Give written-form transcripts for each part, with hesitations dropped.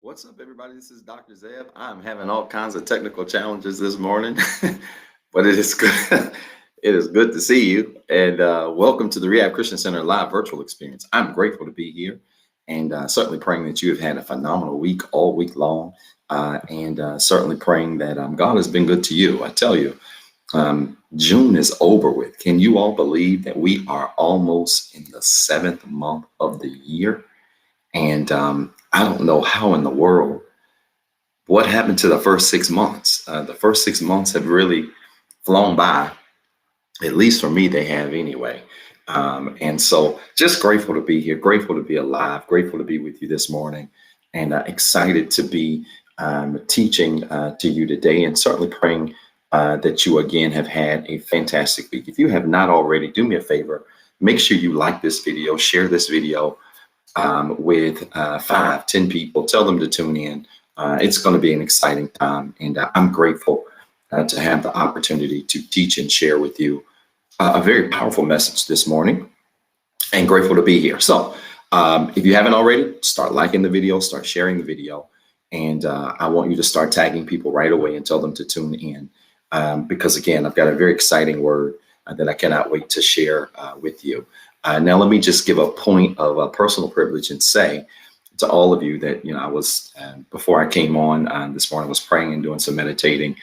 What's up, everybody? This is Dr. Zeb. I'm having all kinds of technical challenges this morning, but it is good. It is good to see you, and welcome to the Rehab Christian Center live virtual experience. I'm grateful to be here, and certainly praying that you have had a phenomenal week all week long, and certainly praying that God has been good to you. I tell you, June is over with. Can you all believe that we are almost in the 7th month of the year? And I don't know how in the world, what happened to the first 6 months? The first 6 months have really flown by, at least for me, they have anyway. And so just grateful to be here, grateful to be alive, grateful to be with you this morning, and excited to be teaching to you today, and certainly praying that you again have had a fantastic week. If you have not already, do me a favor, make sure you like this video, share this video with 5-10 people. Tell them to tune in. It's going to be an exciting time, and I'm grateful to have the opportunity to teach and share with you a very powerful message this morning, and grateful to be here. So if you haven't already, start liking the video, start sharing the video, and I want you to start tagging people right away and tell them to tune in, because again, I've got a very exciting word that I cannot wait to share with you. Now, let me just give a point of personal privilege and say to all of you that, I was, before I came on this morning, I was praying and doing some meditating.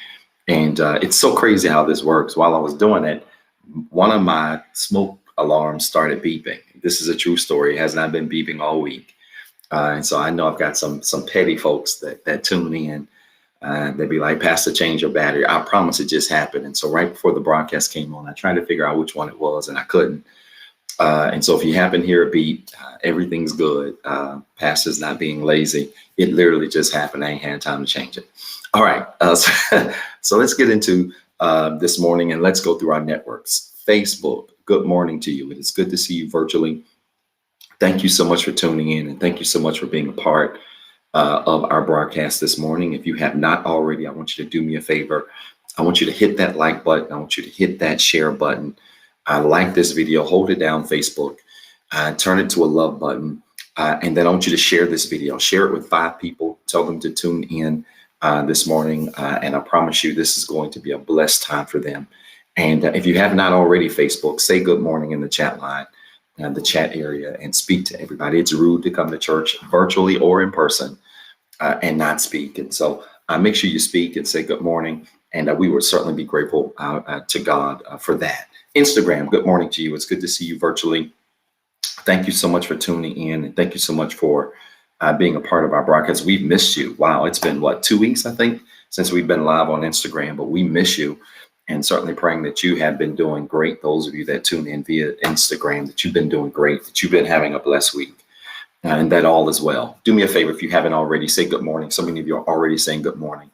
And it's so crazy how this works. While I was doing it, one of my smoke alarms started beeping. This is a true story. It has not been beeping all week. And so I know I've got some petty folks that tune in. They'd be like, Pastor, change your battery. I promise it just happened. And so right before the broadcast came on, I tried to figure out which one it was, and I couldn't. And so if you happen to hear a beep, everything's good. Pastor's not being lazy. It literally just happened. I ain't had time to change it. All right. So let's get into this morning, and let's go through our networks. Facebook, good morning to you. It is good to see you virtually. Thank you so much for tuning in, and thank you so much for being a part of our broadcast this morning. If you have not already, I want you to do me a favor. I want you to hit that like button. I want you to hit that share button. Like this video, hold it down, Facebook, turn it to a love button, and then I want you to share this video. Share it with 5 people. Tell them to tune in this morning, and I promise you this is going to be a blessed time for them. And if you have not already, Facebook, say good morning in the chat line, the chat area, and speak to everybody. It's rude to come to church virtually or in person and not speak. And so make sure you speak and say good morning, and we would certainly be grateful to God for that. Instagram, good morning to you. It's good to see you virtually. Thank you so much for tuning in, and thank you so much for being a part of our broadcast. We've missed you. Wow, it's been, 2 weeks, I think, since we've been live on Instagram, but we miss you, and certainly praying that you have been doing great. Those of you that tune in via Instagram, that you've been doing great, that you've been having a blessed week, and that all is well. Do me a favor, if you haven't already, say good morning. So many of you are already saying good morning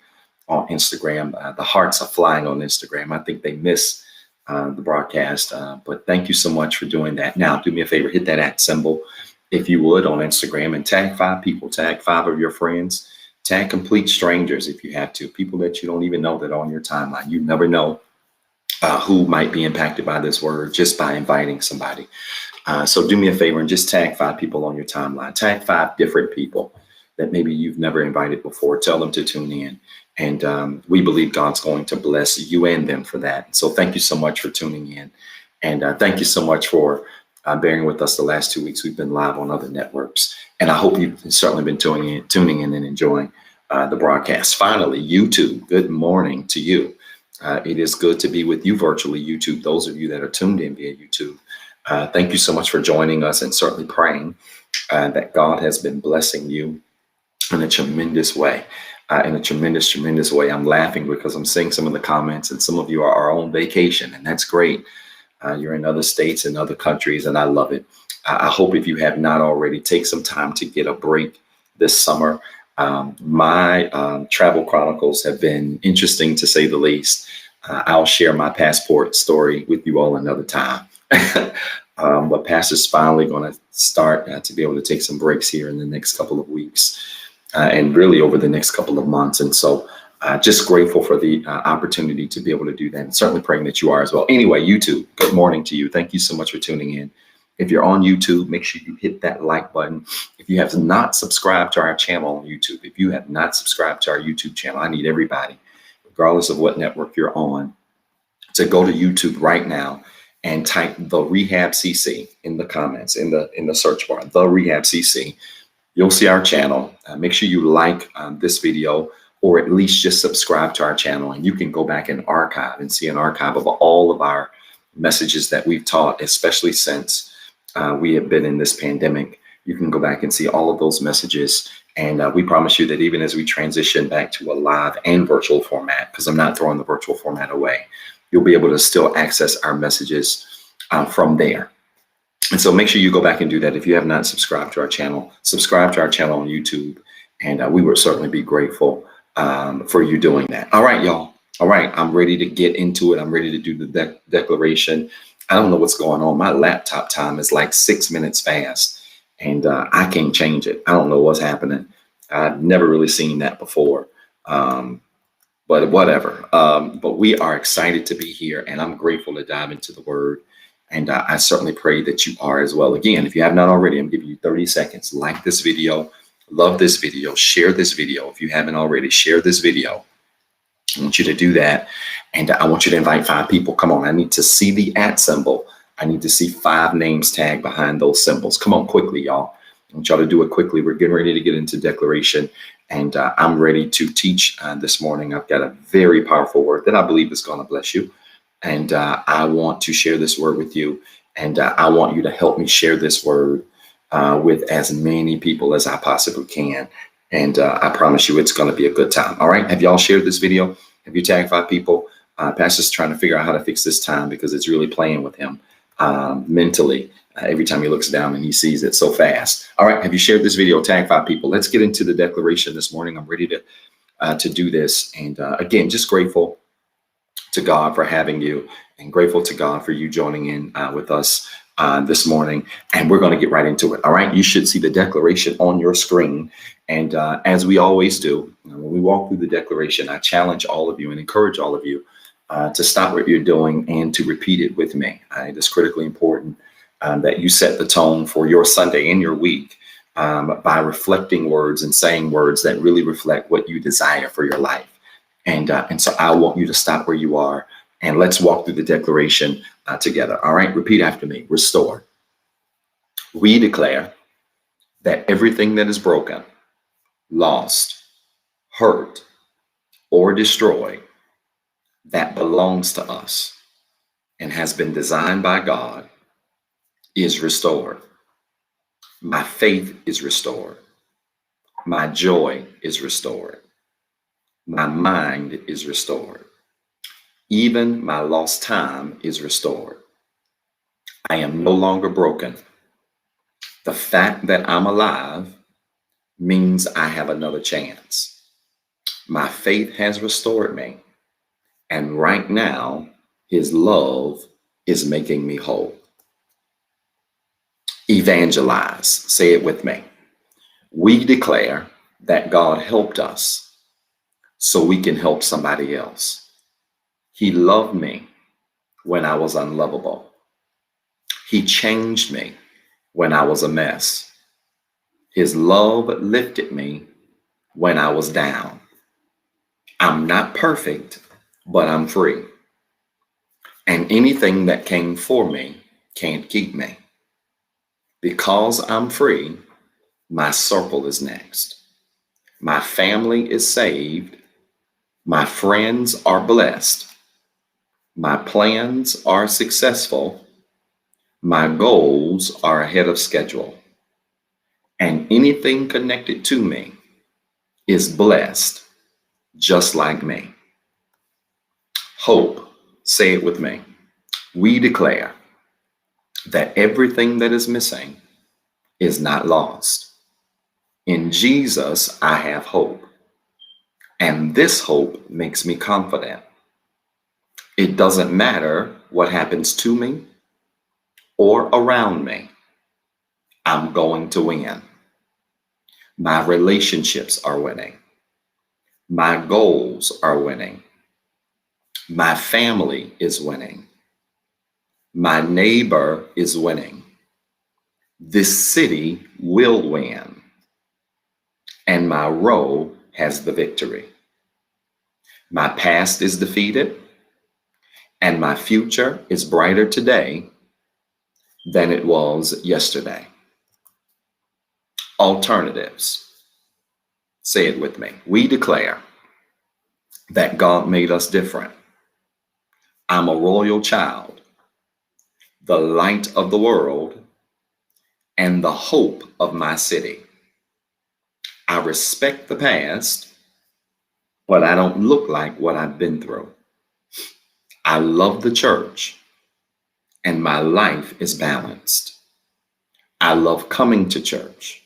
on Instagram. The hearts are flying on Instagram. I think they miss the broadcast, but thank you so much for doing that. Now, do me a favor, hit that @ symbol, if you would, on Instagram, and tag 5 people, tag 5 of your friends, tag complete strangers if you have to, people that you don't even know that are on your timeline. You never know who might be impacted by this word just by inviting somebody. So do me a favor and just tag 5 people on your timeline. Tag 5 different people that maybe you've never invited before. Tell them to tune in. And we believe God's going to bless you and them for that. So thank you so much for tuning in. And thank you so much for bearing with us the last 2 weeks. We've been live on other networks. And I hope you've certainly been tuning in and enjoying the broadcast. Finally, YouTube, good morning to you. It is good to be with you virtually, YouTube. Those of you that are tuned in via YouTube, thank you so much for joining us, and certainly praying that God has been blessing you in a tremendous way. In a tremendous way. I'm laughing because I'm seeing some of the comments, and some of you are on vacation, and that's great. You're in other states and other countries, and I love it. I hope if you have not already, take some time to get a break this summer. My travel chronicles have been interesting, to say the least. I'll share my passport story with you all another time. But Pastor's finally going to start to be able to take some breaks here in the next couple of weeks. And really over the next couple of months. And so just grateful for the opportunity to be able to do that, and certainly praying that you are as well. Anyway, YouTube, good morning to you. Thank you so much for tuning in. If you're on YouTube, make sure you hit that like button. If If you have not subscribed to our channel on YouTube, if you have not subscribed to our YouTube channel, I need everybody, regardless of what network you're on, to go to YouTube right now and type the Rehab CC in the comments, in the search bar, the Rehab CC. You'll see our channel. Make sure you like this video, or at least just subscribe to our channel, and you can go back and archive and see an archive of all of our messages that we've taught, especially since we have been in this pandemic. You can go back and see all of those messages. And we promise you that even as we transition back to a live and virtual format, because I'm not throwing the virtual format away, you'll be able to still access our messages from there. And so make sure you go back and do that. If you have not subscribed to our channel, subscribe to our channel on YouTube, and we would certainly be grateful for you doing that. All right, y'all. All right, I'm ready to get into it. I'm ready to do the declaration. I don't know what's going on. My laptop time is like 6 minutes fast, and I can't change it. I don't know what's happening. I've never really seen that before, but whatever. But we are excited to be here, and I'm grateful to dive into the Word. And I certainly pray that you are as well. Again, if you have not already, I'm giving you 30 seconds. Like this video, love this video, share this video. If you haven't already, share this video. I want you to do that. And I want you to invite 5 people. Come on, I need to see the @ symbol. I need to see 5 names tagged behind those symbols. Come on, quickly, y'all. I want y'all to do it quickly. We're getting ready to get into declaration. And I'm ready to teach this morning. I've got a very powerful word that I believe is going to bless you. And I want to share this word with you. And I want you to help me share this word with as many people as I possibly can. And I promise you it's going to be a good time. All right. Have y'all shared this video? Have you tagged 5 people? Pastor's trying to figure out how to fix this time because it's really playing with him mentally every time he looks down and he sees it so fast. All right. Have you shared this video? Tag 5 people. Let's get into the declaration this morning. I'm ready to do this. And again, just grateful to God for having you, and grateful to God for you joining in with us this morning. And we're going to get right into it. All right. You should see the declaration on your screen. And as we always do, when we walk through the declaration, I challenge all of you and encourage all of you to stop what you're doing and to repeat it with me. It is critically important that you set the tone for your Sunday and your week by reflecting words and saying words that really reflect what you desire for your life. And so I want you to stop where you are, and let's walk through the declaration together. All right. Repeat after me. Restore. We declare that everything that is broken, lost, hurt, or destroyed that belongs to us and has been designed by God is restored. My faith is restored. My joy is restored. My mind is restored. Even my lost time is restored. I am no longer broken. The fact that I'm alive means I have another chance. My faith has restored me. And right now, His love is making me whole. Evangelize. Say it with me. We declare that God helped us so we can help somebody else. He loved me when I was unlovable. He changed me when I was a mess. His love lifted me when I was down. I'm not perfect, but I'm free. And anything that came for me can't keep me. Because I'm free, my circle is next. My family is saved. My friends are blessed. My plans are successful. My goals are ahead of schedule. And anything connected to me is blessed, just like me. Hope. Say it with me. We declare that everything that is missing is not lost. In Jesus, I have hope. And this hope makes me confident. It doesn't matter what happens to me or around me. I'm going to win. My relationships are winning. My goals are winning. My family is winning. My neighbor is winning. This city will win. and my row has the victory. My past is defeated, and my future is brighter today than it was yesterday. Alternatives. Say it with me. We declare that God made us different. I'm a royal child, the light of the world, and the hope of my city. I respect the past, but I don't look like what I've been through. I love the church, and my life is balanced. I love coming to church,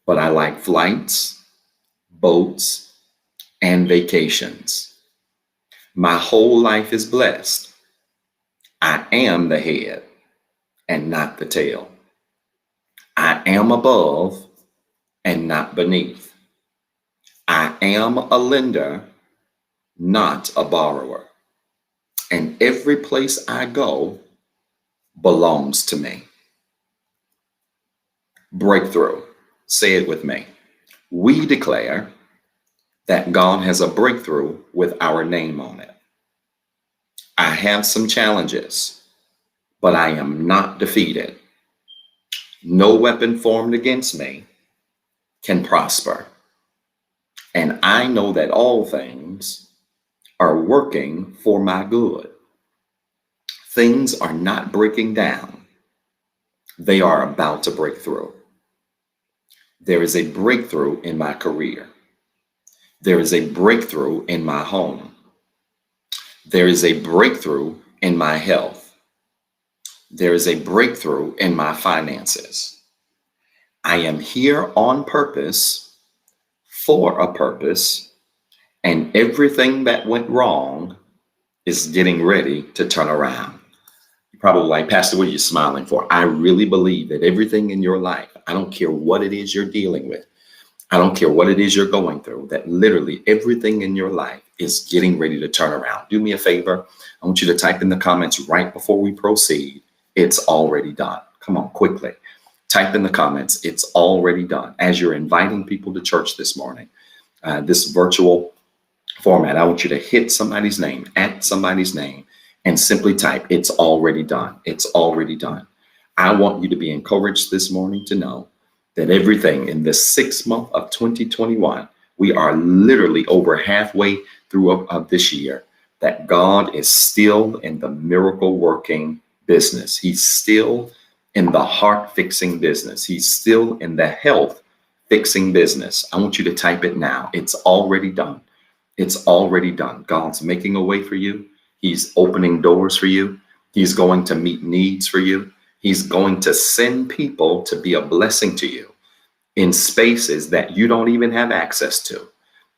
but I like flights, boats, and vacations. My whole life is blessed. I am the head and not the tail. I am above and not beneath. I am a lender, not a borrower. And every place I go belongs to me. Breakthrough. Say it with me. We declare that God has a breakthrough with our name on it. I have some challenges, but I am not defeated. No weapon formed against me can prosper. And I know that all things are working for my good. Things are not breaking down. They are about to break through. There is a breakthrough in my career. There is a breakthrough in my home. There is a breakthrough in my health. There is a breakthrough in my finances. I am here on purpose, for a purpose, and everything that went wrong is getting ready to turn around. You're probably like, Pastor, what are you smiling for? I really believe that everything in your life, I don't care what it is you're dealing with, I don't care what it is you're going through, that literally everything in your life is getting ready to turn around. Do me a favor. I want you to type in the comments right before we proceed. It's already done. Come on, quickly. Type in the comments. It's already done. As you're inviting people to church this morning, this virtual format, I want you to hit somebody's name, at somebody's name, and simply type, it's already done. It's already done. I want you to be encouraged this morning to know that everything in the 6th month of 2021, we are literally over halfway through of this year, that God is still in the miracle working business. He's still in the heart fixing business. He's still in the health fixing business. I want you to type it now. It's already done. It's already done. God's making a way for you. He's opening doors for you. He's going to meet needs for you. He's going to send people to be a blessing to you in spaces that you don't even have access to.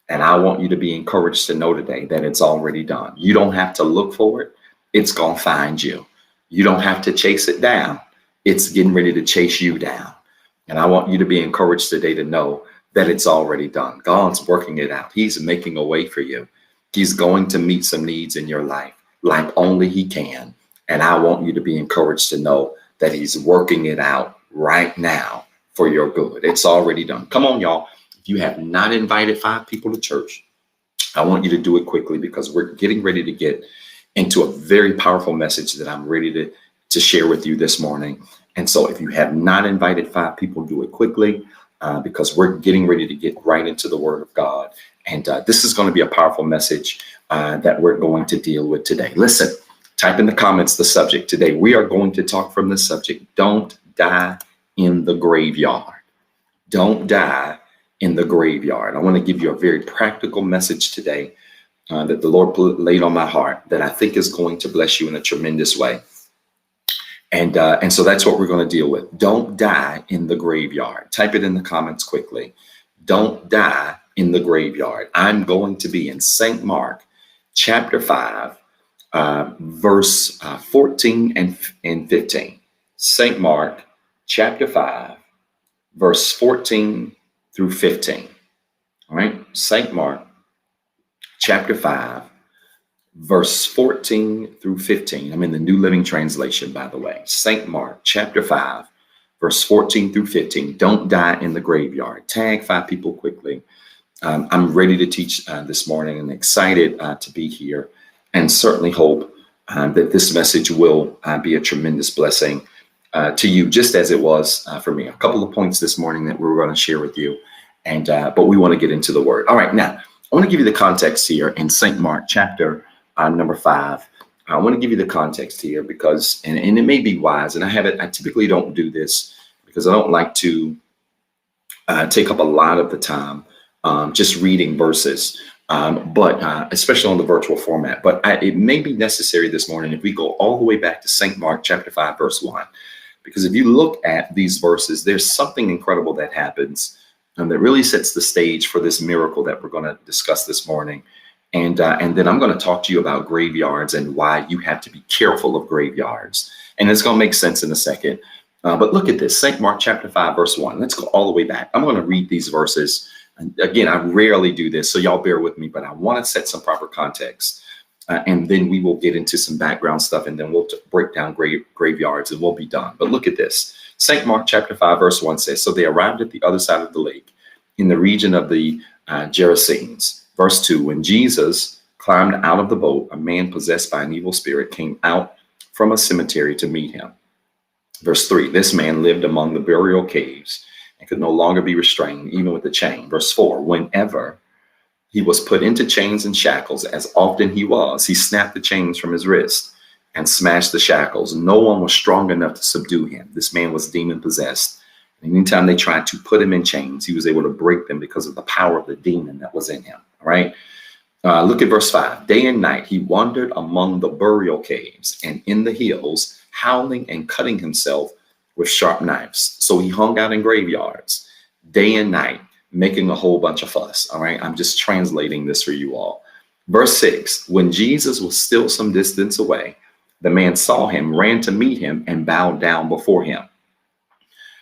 And I want you to be encouraged to know today that it's already done. You don't have to look for it. It's going to find you. You don't have to chase it down. It's getting ready to chase you down. And I want you to be encouraged today to know that it's already done. God's working it out. He's making a way for you. He's going to meet some needs in your life like only he can. And I want you to be encouraged to know that he's working it out right now for your good. It's already done. Come on, y'all. If you have not invited 5 people to church, I want you to do it quickly because we're getting ready to get into a very powerful message that I'm ready to share with you this morning. And so if you have not invited 5 people, do it quickly because we're getting ready to get right into the Word of God. And this is going to be a powerful message that we're going to deal with today. Listen, type in the comments the subject today. We are going to talk from the subject, don't die in the graveyard. Don't die in the graveyard. I want to give you a very practical message today that the Lord laid on my heart that I think is going to bless you in a tremendous way. And so that's what we're going to deal with. Don't die in the graveyard. Type it in the comments quickly. Don't die in the graveyard. I'm going to be in St. Mark chapter 5, verse 14 and 15. St. Mark chapter 5, verse 14 through 15. All right. St. Mark chapter 5, verse 14 through 15. I'm in the New Living Translation, by the way. St. Mark chapter 5, verse 14 through 15. Don't die in the graveyard. Tag 5 people quickly. I'm ready to teach this morning and excited to be here, and certainly hope that this message will be a tremendous blessing to you, just as it was for me. A couple of points this morning that we're going to share with you, and but we want to get into the word. All right, now I want to give you the context here in St. Mark chapter number 5. I want to give you the context here because, and it may be wise, and I typically don't do this because I don't like to take up a lot of the time just reading verses, but especially on the virtual format. But it may be necessary this morning if we go all the way back to St. Mark chapter 5, verse 1, because if you look at these verses, there's something incredible that happens that really sets the stage for this miracle that we're going to discuss this morning. And then I'm going to talk to you about graveyards and why you have to be careful of graveyards. And it's going to make sense in a second. But look at this, St. Mark chapter 5, verse 1. Let's go all the way back. I'm going to read these verses. And again, I rarely do this, so y'all bear with me, but I want to set some proper context. And then we will get into some background stuff, and then we'll break down graveyards, and we'll be done. But look at this. St. Mark chapter 5, verse 1 says, so they arrived at the other side of the lake in the region of the Gerasenes. Verse 2, when Jesus climbed out of the boat, a man possessed by an evil spirit came out from a cemetery to meet him. Verse 3, this man lived among the burial caves and could no longer be restrained, even with a chain. Verse 4, whenever he was put into chains and shackles, as often he was, he snapped the chains from his wrist and smashed the shackles. No one was strong enough to subdue him. This man was demon possessed. And anytime they tried to put him in chains, he was able to break them because of the power of the demon that was in him. All right. Look at verse 5. Day and night he wandered among the burial caves and in the hills, howling and cutting himself with sharp knives. So he hung out in graveyards day and night, making a whole bunch of fuss. All right. I'm just translating this for you all. Verse 6. When Jesus was still some distance away, the man saw him, ran to meet him, and bowed down before him.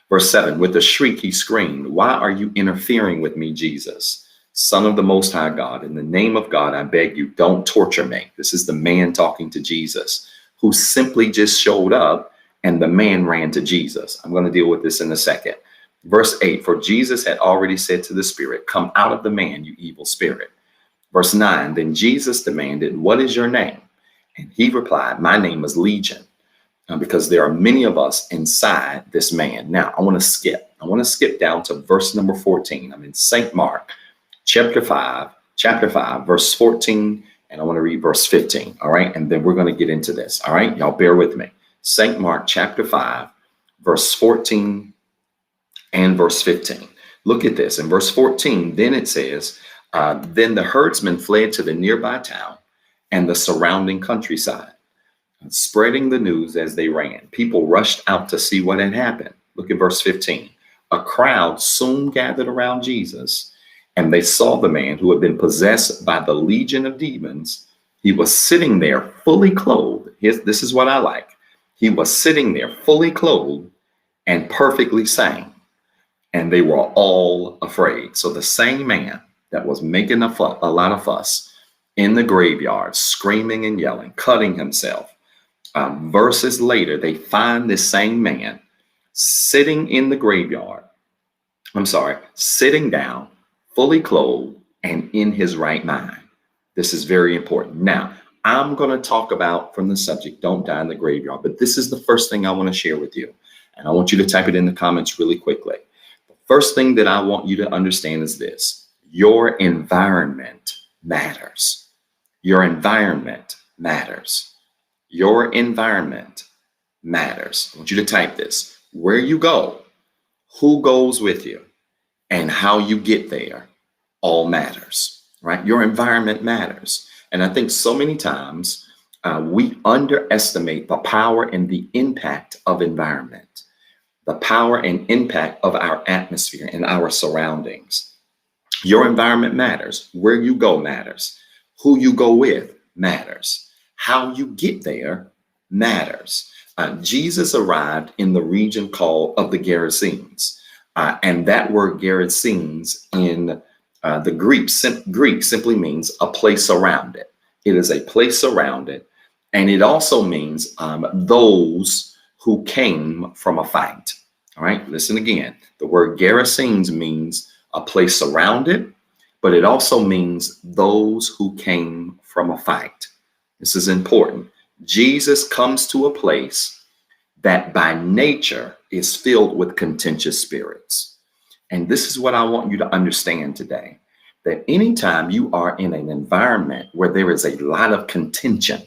Verse 7. With a shriek, he screamed, why are you interfering with me, Jesus, Son of the Most High God? In the name of God, I beg you, don't torture me. This is the man talking to Jesus, who simply just showed up, and the man ran to Jesus. I'm going to deal with this in a second. Verse 8, for Jesus had already said to the spirit, come out of the man, you evil spirit. Verse 9, then Jesus demanded, what is your name? And he replied, my name is Legion, because there are many of us inside this man. Now, I want to skip down to verse number 14. I'm in St. Mark chapter 5, verse 14, and I want to read verse 15. All right. And then we're going to get into this. All right. Y'all bear with me. St. Mark chapter 5, verse 14 and verse 15. Look at this. In verse 14, then it says, then the herdsmen fled to the nearby town and the surrounding countryside, spreading the news as they ran. People rushed out to see what had happened. Look at verse 15. A crowd soon gathered around Jesus, and they saw the man who had been possessed by the legion of demons. He was sitting there fully clothed. This is what I like. He was sitting there fully clothed and perfectly sane. And they were all afraid. So the same man that was making a lot of fuss in the graveyard, screaming and yelling, cutting himself, verses later, they find this same man sitting in the graveyard. Sitting down, fully clothed and in his right mind. This is very important. Now, I'm going to talk about from the subject, don't die in the graveyard, but this is the first thing I want to share with you. And I want you to type it in the comments really quickly. The first thing that I want you to understand is this: your environment matters. Your environment matters. Your environment matters. I want you to type this. Where you go, who goes with you, and how you get there all matters, right? Your environment matters. And I think so many times we underestimate the power and the impact of environment, the power and impact of our atmosphere and our surroundings. Your environment matters. Where you go matters. Who you go with matters. How you get there matters. Jesus arrived in the region called of the Gerasenes. And that word Gerasenes in the Greek simply means a place surrounded. It is a place surrounded. And it also means those who came from a fight. All right, listen again. The word Gerasenes means a place surrounded, but it also means those who came from a fight. This is important. Jesus comes to a place that by nature is filled with contentious spirits. And this is what I want you to understand today, that anytime you are in an environment where there is a lot of contention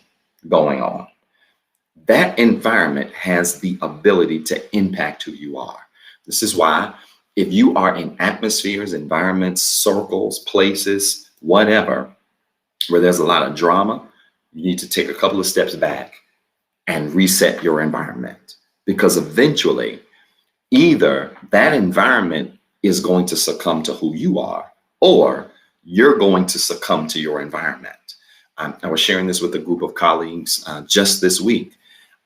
going on, that environment has the ability to impact who you are. This is why if you are in atmospheres, environments, circles, places, whatever, where there's a lot of drama, you need to take a couple of steps back and reset your environment, because eventually either that environment is going to succumb to who you are, or you're going to succumb to your environment. I was sharing this with a group of colleagues just this week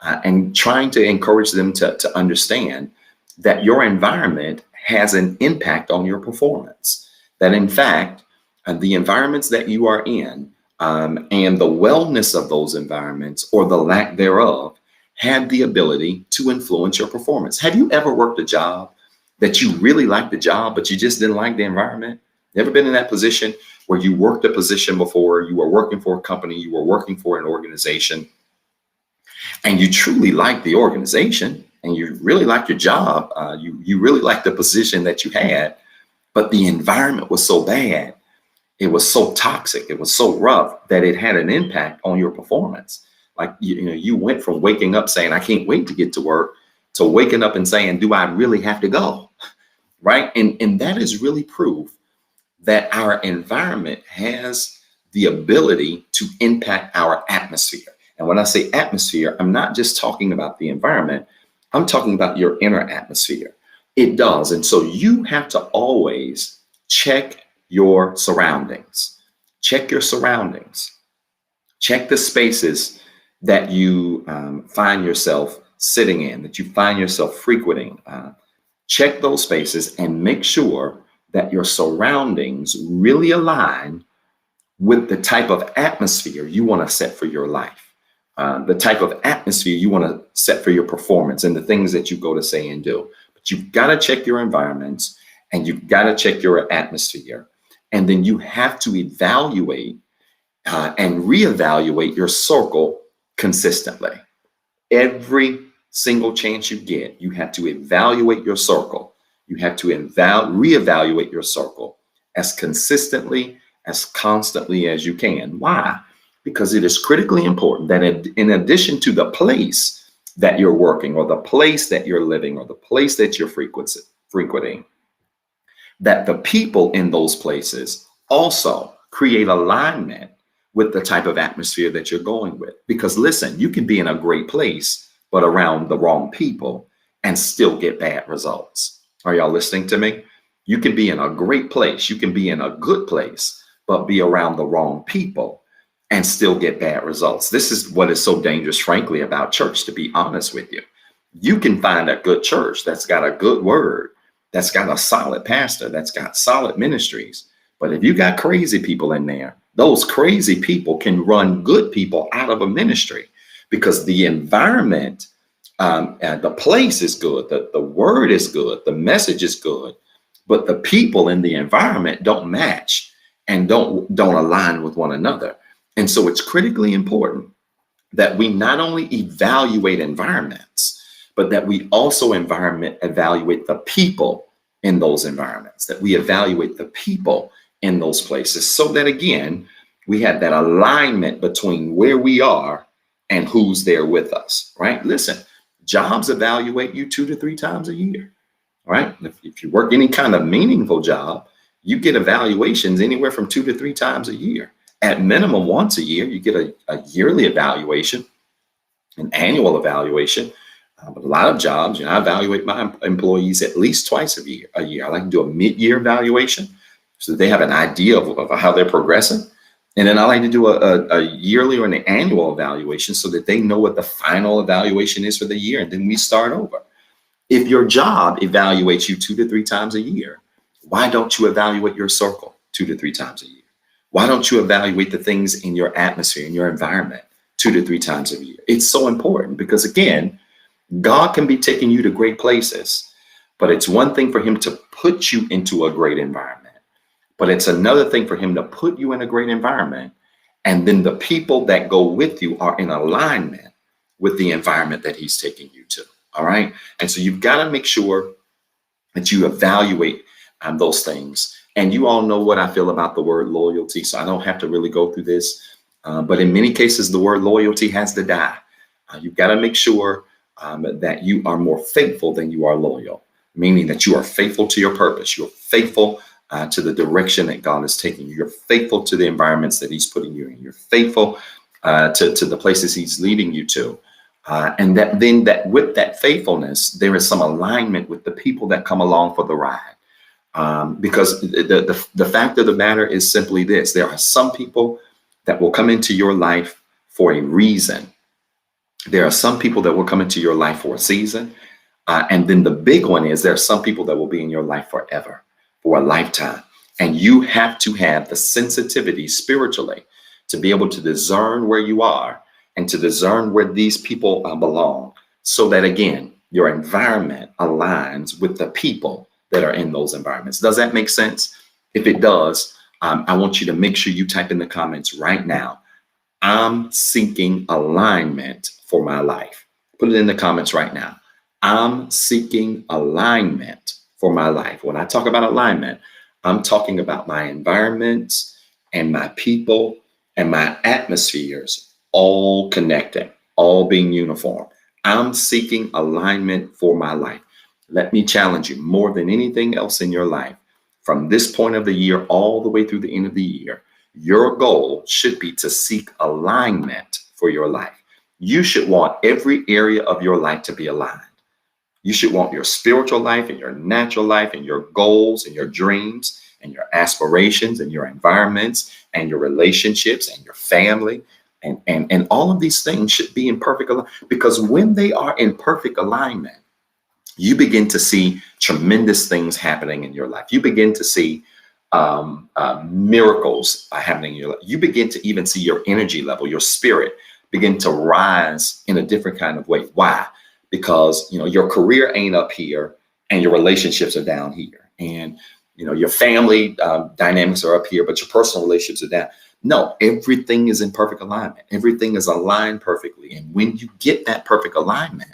and trying to encourage them to understand that your environment has an impact on your performance. That in fact, the environments that you are in and the wellness of those environments or the lack thereof have the ability to influence your performance. Have you ever worked a job that you really liked the job, but you just didn't like the environment? You ever been in that position where you worked a position before, you were working for a company, you were working for an organization, and you truly liked the organization and you really liked your job, you really liked the position that you had, but the environment was so bad, it was so toxic, it was so rough that it had an impact on your performance. Like, you went from waking up saying, I can't wait to get to work, to waking up and saying, do I really have to go? Right? And that is really proof that our environment has the ability to impact our atmosphere. And when I say atmosphere, I'm not just talking about the environment, I'm talking about your inner atmosphere. It does. And so you have to always check your surroundings. Check your surroundings. Check the spaces that you find yourself sitting in, that you find yourself frequenting. Check those spaces and make sure that your surroundings really align with the type of atmosphere you want to set for your life. The type of atmosphere you want to set for your performance and the things that you go to say and do. But you've got to check your environments and you've got to check your atmosphere. And then you have to evaluate and reevaluate your circle consistently. Every single chance you get, you have to evaluate your circle. You have to reevaluate your circle as consistently, as constantly as you can. Why? Because it is critically important that in addition to the place that you're working or the place that you're living or the place that you're frequenting, that the people in those places also create alignment with the type of atmosphere that you're going with. Because listen, you can be in a great place, but around the wrong people and still get bad results. Are y'all listening to me? You can be in a great place. You can be in a good place, but be around the wrong people and still get bad results. This is what is so dangerous, frankly, about church, to be honest with you. You can find a good church that's got a good word, that's got a solid pastor, that's got solid ministries. But if you got crazy people in there, those crazy people can run good people out of a ministry because the environment and the place is good, the word is good, the message is good, but the people in the environment don't match and don't align with one another. And so it's critically important that we not only evaluate environments, but that we also evaluate the people in those environments, that we evaluate the people in those places so that, again, we have that alignment between where we are and who's there with us, right? Listen, jobs evaluate you 2 to 3 times a year, right? If you work any kind of meaningful job, you get evaluations anywhere from 2 to 3 times a year. At minimum, once a year, you get a yearly evaluation, an annual evaluation. But a lot of jobs, I evaluate my employees at least twice a year. I like to do a mid-year evaluation so that they have an idea of how they're progressing. And then I like to do a yearly or an annual evaluation so that they know what the final evaluation is for the year. And then we start over. If your job evaluates you 2 to 3 times a year, why don't you evaluate your circle 2 to 3 times a year? Why don't you evaluate the things in your atmosphere, in your environment 2 to 3 times a year? It's so important because, again, God can be taking you to great places, But it's one thing for him to put you into a great environment, but it's another thing for him to put you in a great environment. And then the people that go with you are in alignment with the environment that he's taking you to. All right. And so you've got to make sure that you evaluate those things. And you all know what I feel about the word loyalty, so I don't have to really go through this. But in many cases, the word loyalty has to die. You've got to make sure that you are more faithful than you are loyal, meaning that you are faithful to your purpose. You're faithful to the direction that God is taking you. You're faithful to the environments that he's putting you in. You're faithful to the places he's leading you to. And that with that faithfulness, there is some alignment with the people that come along for the ride. Because the fact of the matter is simply this: there are some people that will come into your life for a reason. There are some people that will come into your life for a season. And then the big one is there are some people that will be in your life forever, for a lifetime. And you have to have the sensitivity spiritually to be able to discern where you are and to discern where these people belong, so that, again, your environment aligns with the people that are in those environments. Does that make sense? If it does, I want you to make sure you type in the comments right now: I'm seeking alignment for my life. Put it in the comments right now. I'm seeking alignment for my life. When I talk about alignment, I'm talking about my environments and my people and my atmospheres all connecting, all being uniform. I'm seeking alignment for my life. Let me challenge you, more than anything else in your life, from this point of the year all the way through the end of the year, your goal should be to seek alignment for your life. You should want every area of your life to be aligned. You should want your spiritual life and your natural life and your goals and your dreams and your aspirations and your environments and your relationships and your family and all of these things should be in perfect alignment. Because when they are in perfect alignment, you begin to see tremendous things happening in your life. You begin to see miracles happening in your life. You begin to even see your energy level, your spirit begin to rise in a different kind of way. Why? Because, your career ain't up here and your relationships are down here. And, your family dynamics are up here, but your personal relationships are down. No, everything is in perfect alignment. Everything is aligned perfectly. And when you get that perfect alignment,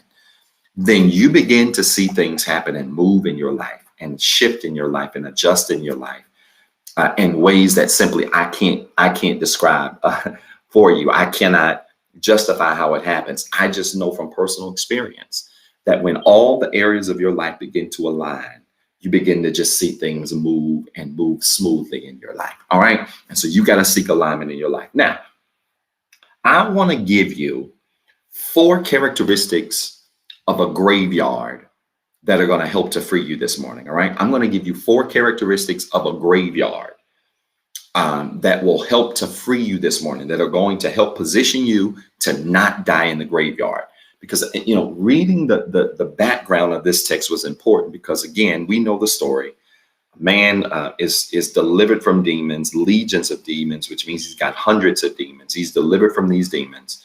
then you begin to see things happen and move in your life and shift in your life and adjust in your life in ways that simply I can't describe for you. I cannot justify how it happens. I just know from personal experience that when all the areas of your life begin to align, you begin to just see things move and move smoothly in your life. All right. And so you got to seek alignment in your life. Now, I want to give you 4 characteristics of a graveyard that are going to help to free you this morning. All right. I'm going to give you 4 characteristics of a graveyard that will help to free you this morning, that are going to help position you to not die in the graveyard. Because, reading the background of this text was important because, again, we know the story. Man is delivered from demons, legions of demons, which means he's got hundreds of demons. He's delivered from these demons.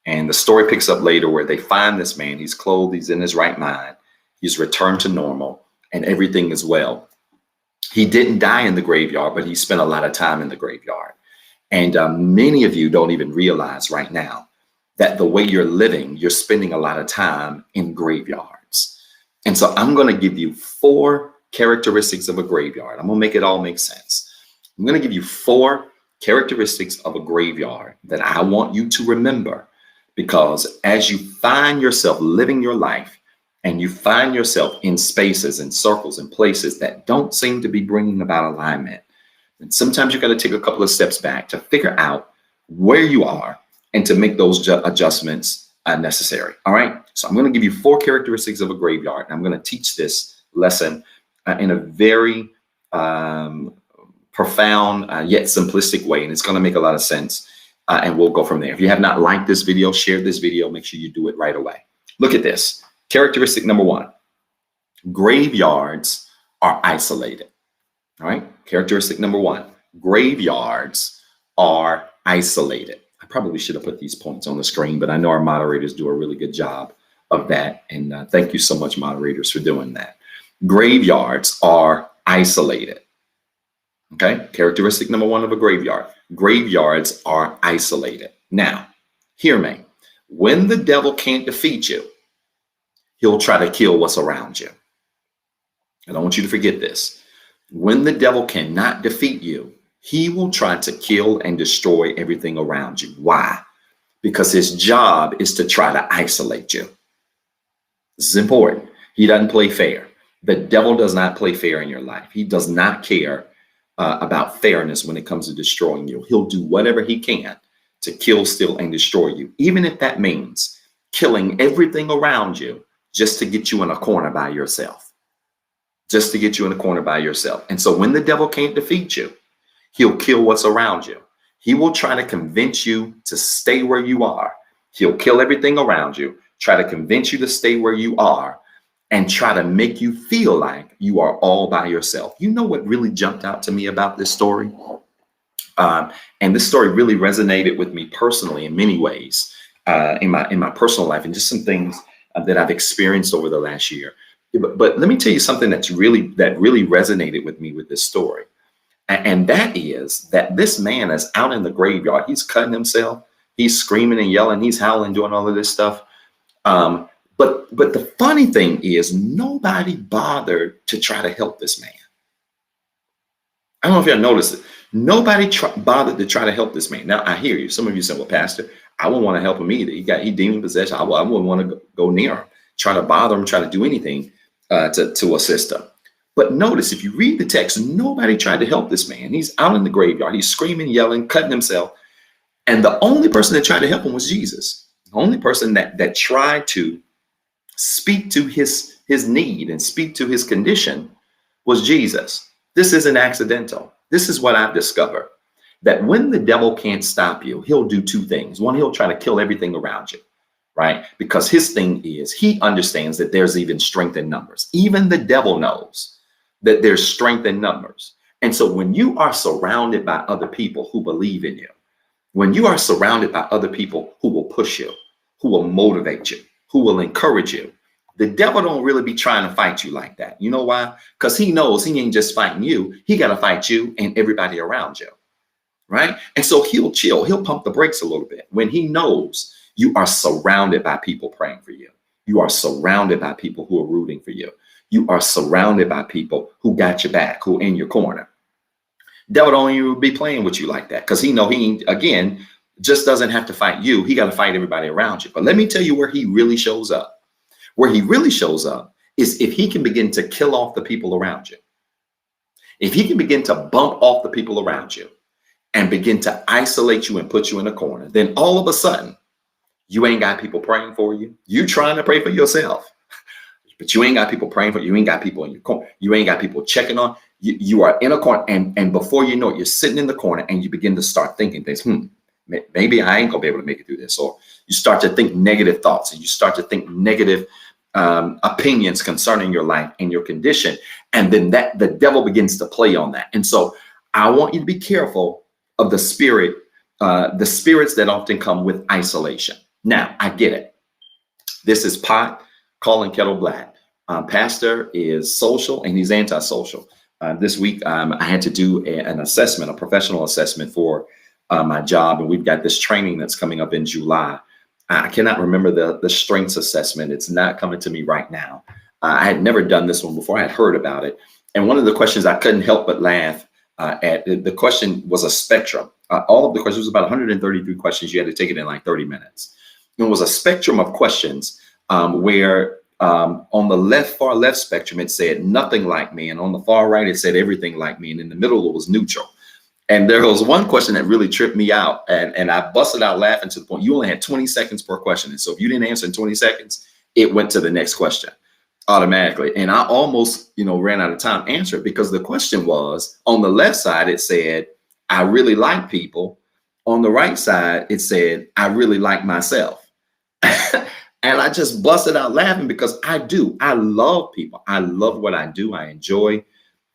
And the story picks up later where they find this man. He's clothed. He's in his right mind. He's returned to normal and everything is well. He didn't die in the graveyard, but he spent a lot of time in the graveyard. And many of you don't even realize right now that the way you're living, you're spending a lot of time in graveyards. And so I'm going to give you 4 characteristics of a graveyard. I'm going to make it all make sense. I'm going to give you 4 characteristics of a graveyard that I want you to remember, because as you find yourself living your life and you find yourself in spaces and circles and places that don't seem to be bringing about alignment, and sometimes you got to take a couple of steps back to figure out where you are and to make those adjustments necessary. All right. So I'm going to give you 4 characteristics of a graveyard. And I'm going to teach this lesson in a very profound yet simplistic way. And it's going to make a lot of sense. And we'll go from there. If you have not liked this video, share this video, make sure you do it right away. Look at this. Characteristic number 1. Graveyards are isolated. All right. Characteristic number 1. Graveyards are isolated. I probably should have put these points on the screen, but I know our moderators do a really good job of that. And thank you so much, moderators, for doing that. Graveyards are isolated. Okay, characteristic number one of a graveyard. Graveyards are isolated. Now, hear me. When the devil can't defeat you, he'll try to kill what's around you. I don't want you to forget this. When the devil cannot defeat you, he will try to kill and destroy everything around you. Why? Because his job is to try to isolate you. This is important. He doesn't play fair. The devil does not play fair in your life. He does not care about fairness when it comes to destroying you. He'll do whatever he can to kill, steal, and destroy you, even if that means killing everything around you just to get you in a corner by yourself. Just to get you in a corner by yourself. And so when the devil can't defeat you, he'll kill what's around you. He will try to convince you to stay where you are. He'll kill everything around you, try to convince you to stay where you are, and try to make you feel like you are all by yourself. You know what really jumped out to me about this story? And this story really resonated with me personally in many ways, in my personal life, and just some things that I've experienced over the last year. But let me tell you something that really resonated with me with this story. And that is that this man is out in the graveyard. He's cutting himself. He's screaming and yelling. He's howling, doing all of this stuff. But the funny thing is nobody bothered to try to help this man. I don't know if y'all noticed it. Nobody bothered to try to help this man. Now, I hear you. Some of you say, well, Pastor, I wouldn't want to help him either. He demon possession. I wouldn't want to go near him, try to bother him, try to do anything to assist him. But notice, if you read the text, nobody tried to help this man. He's out in the graveyard. He's screaming, yelling, cutting himself. And the only person that tried to help him was Jesus. The only person that tried to speak to his need and speak to his condition was Jesus. This isn't accidental. This is what I've discovered, that when the devil can't stop you, he'll do two things. One, he'll try to kill everything around you, right? Because his thing is he understands that there's even strength in numbers. Even the devil knows that there's strength in numbers. And so when you are surrounded by other people who believe in you, when you are surrounded by other people who will push you, who will motivate you, who will encourage you, the devil don't really be trying to fight you like that. You know why? Because he knows he ain't just fighting you. He got to fight you and everybody around you, right? And so he'll chill. He'll pump the brakes a little bit when he knows you are surrounded by people praying for you. You are surrounded by people who are rooting for you. You are surrounded by people who got your back, who are in your corner. Devil don't even be playing with you like that, because he know he, again, just doesn't have to fight you. He got to fight everybody around you. But let me tell you where he really shows up. Where he really shows up is if he can begin to kill off the people around you. If he can begin to bump off the people around you and begin to isolate you and put you in a corner, then all of a sudden, you ain't got people praying for you. You trying to pray for yourself, but you ain't got people praying for you. You ain't got people in your corner. You ain't got people checking on you. You are in a corner, and before you know it, you're sitting in the corner and you begin to start thinking things. Maybe I ain't gonna be able to make it through this. Or you start to think negative thoughts, and you start to think negative opinions concerning your life and your condition. And then the devil begins to play on that. And so I want you to be careful of the spirits that often come with isolation. Now, I get it. This is pot calling kettle black. Pastor is social and he's antisocial. This week, I had to do an assessment, a professional assessment for my job. And we've got this training that's coming up in July. I cannot remember the strengths assessment. It's not coming to me right now. I had never done this one before. I had heard about it. And one of the questions I couldn't help but laugh at, the question was a spectrum. All of the questions, was about 133 questions. You had to take it in like 30 minutes. It was a spectrum of questions where on the far left spectrum, it said nothing like me. And on the far right, it said everything like me. And in the middle, it was neutral. And there was one question that really tripped me out, and I busted out laughing to the point you only had 20 seconds per question. And so if you didn't answer in 20 seconds, it went to the next question automatically. And I almost, ran out of time answering, because the question was, on the left side, it said, I really like people. On the right side, it said, I really like myself. And I just busted out laughing, because I love people. I love what I do. I enjoy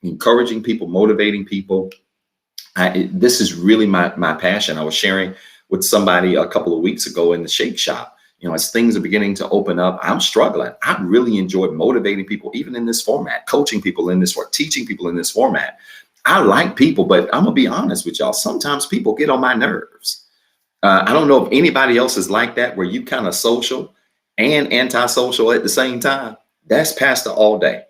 encouraging people, motivating people. This is really my passion. I was sharing with somebody a couple of weeks ago in the shake shop. as things are beginning to open up, I'm struggling. I really enjoy motivating people, even in this format, coaching people in this, or teaching people in this format. I like people, but I'm gonna be honest with y'all. Sometimes people get on my nerves. I don't know if anybody else is like that, where you kind of social and antisocial at the same time. That's Pastor all day.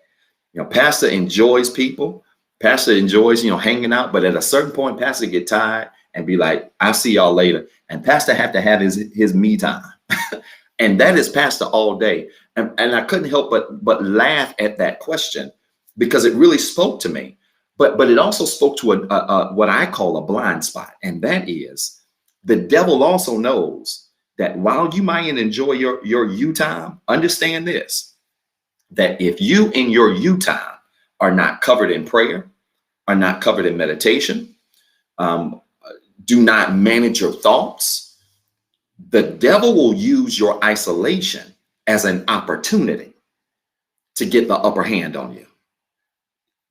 Pastor enjoys people. Pastor enjoys, hanging out. But at a certain point, Pastor get tired and be like, I'll see y'all later. And Pastor have to have his me time. And that is Pastor all day. And I couldn't help but laugh at that question, because it really spoke to me. But it also spoke to what I call a blind spot. And that is, the devil also knows that while you might enjoy your you time, understand this, that if you in your you time are not covered in prayer, are not covered in meditation, do not manage your thoughts, the devil will use your isolation as an opportunity to get the upper hand on you.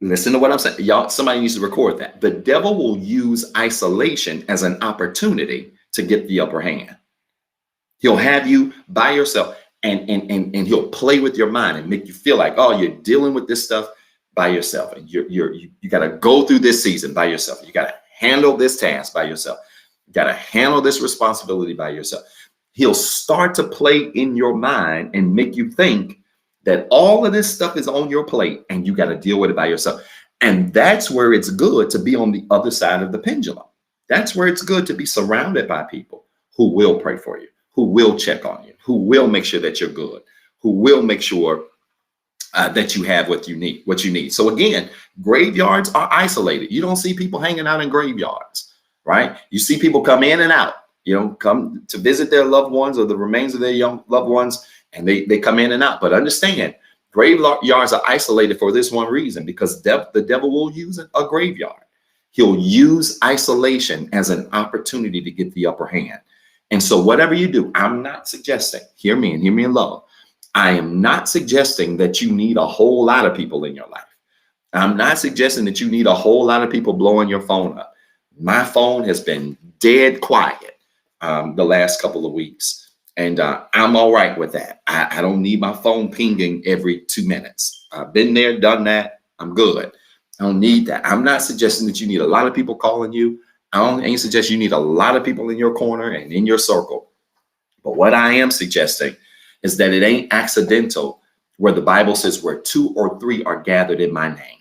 Listen to what I'm saying. Y'all, somebody needs to record that. The devil will use isolation as an opportunity to get the upper hand. He'll have you by yourself, and he'll play with your mind and make you feel like, oh, you're dealing with this stuff by yourself. And you got to go through this season by yourself. You got to handle this task by yourself. You got to handle this responsibility by yourself. He'll start to play in your mind and make you think that all of this stuff is on your plate and you got to deal with it by yourself. And that's where it's good to be on the other side of the pendulum. That's where it's good to be surrounded by people who will pray for you, who will check on you, who will make sure that you're good, who will make sure that you have what you need. So again, graveyards are isolated. You don't see people hanging out in graveyards, right? You see people come in and out, come to visit their loved ones or the remains of their young loved ones, and they come in and out. But understand, graveyards are isolated for this one reason, because the devil will use a graveyard. He'll use isolation as an opportunity to get the upper hand. And so whatever you do, I'm not suggesting, hear me in love, I am not suggesting that you need a whole lot of people in your life. I'm not suggesting that you need a whole lot of people blowing your phone up. My phone has been dead quiet the last couple of weeks. And I'm all right with that. I don't need my phone pinging every 2 minutes. I've been there, done that. I'm good. I don't need that. I'm not suggesting that you need a lot of people calling you. I ain't suggest you need a lot of people in your corner and in your circle. But what I am suggesting is that it ain't accidental where the Bible says where 2 or 3 are gathered in my name.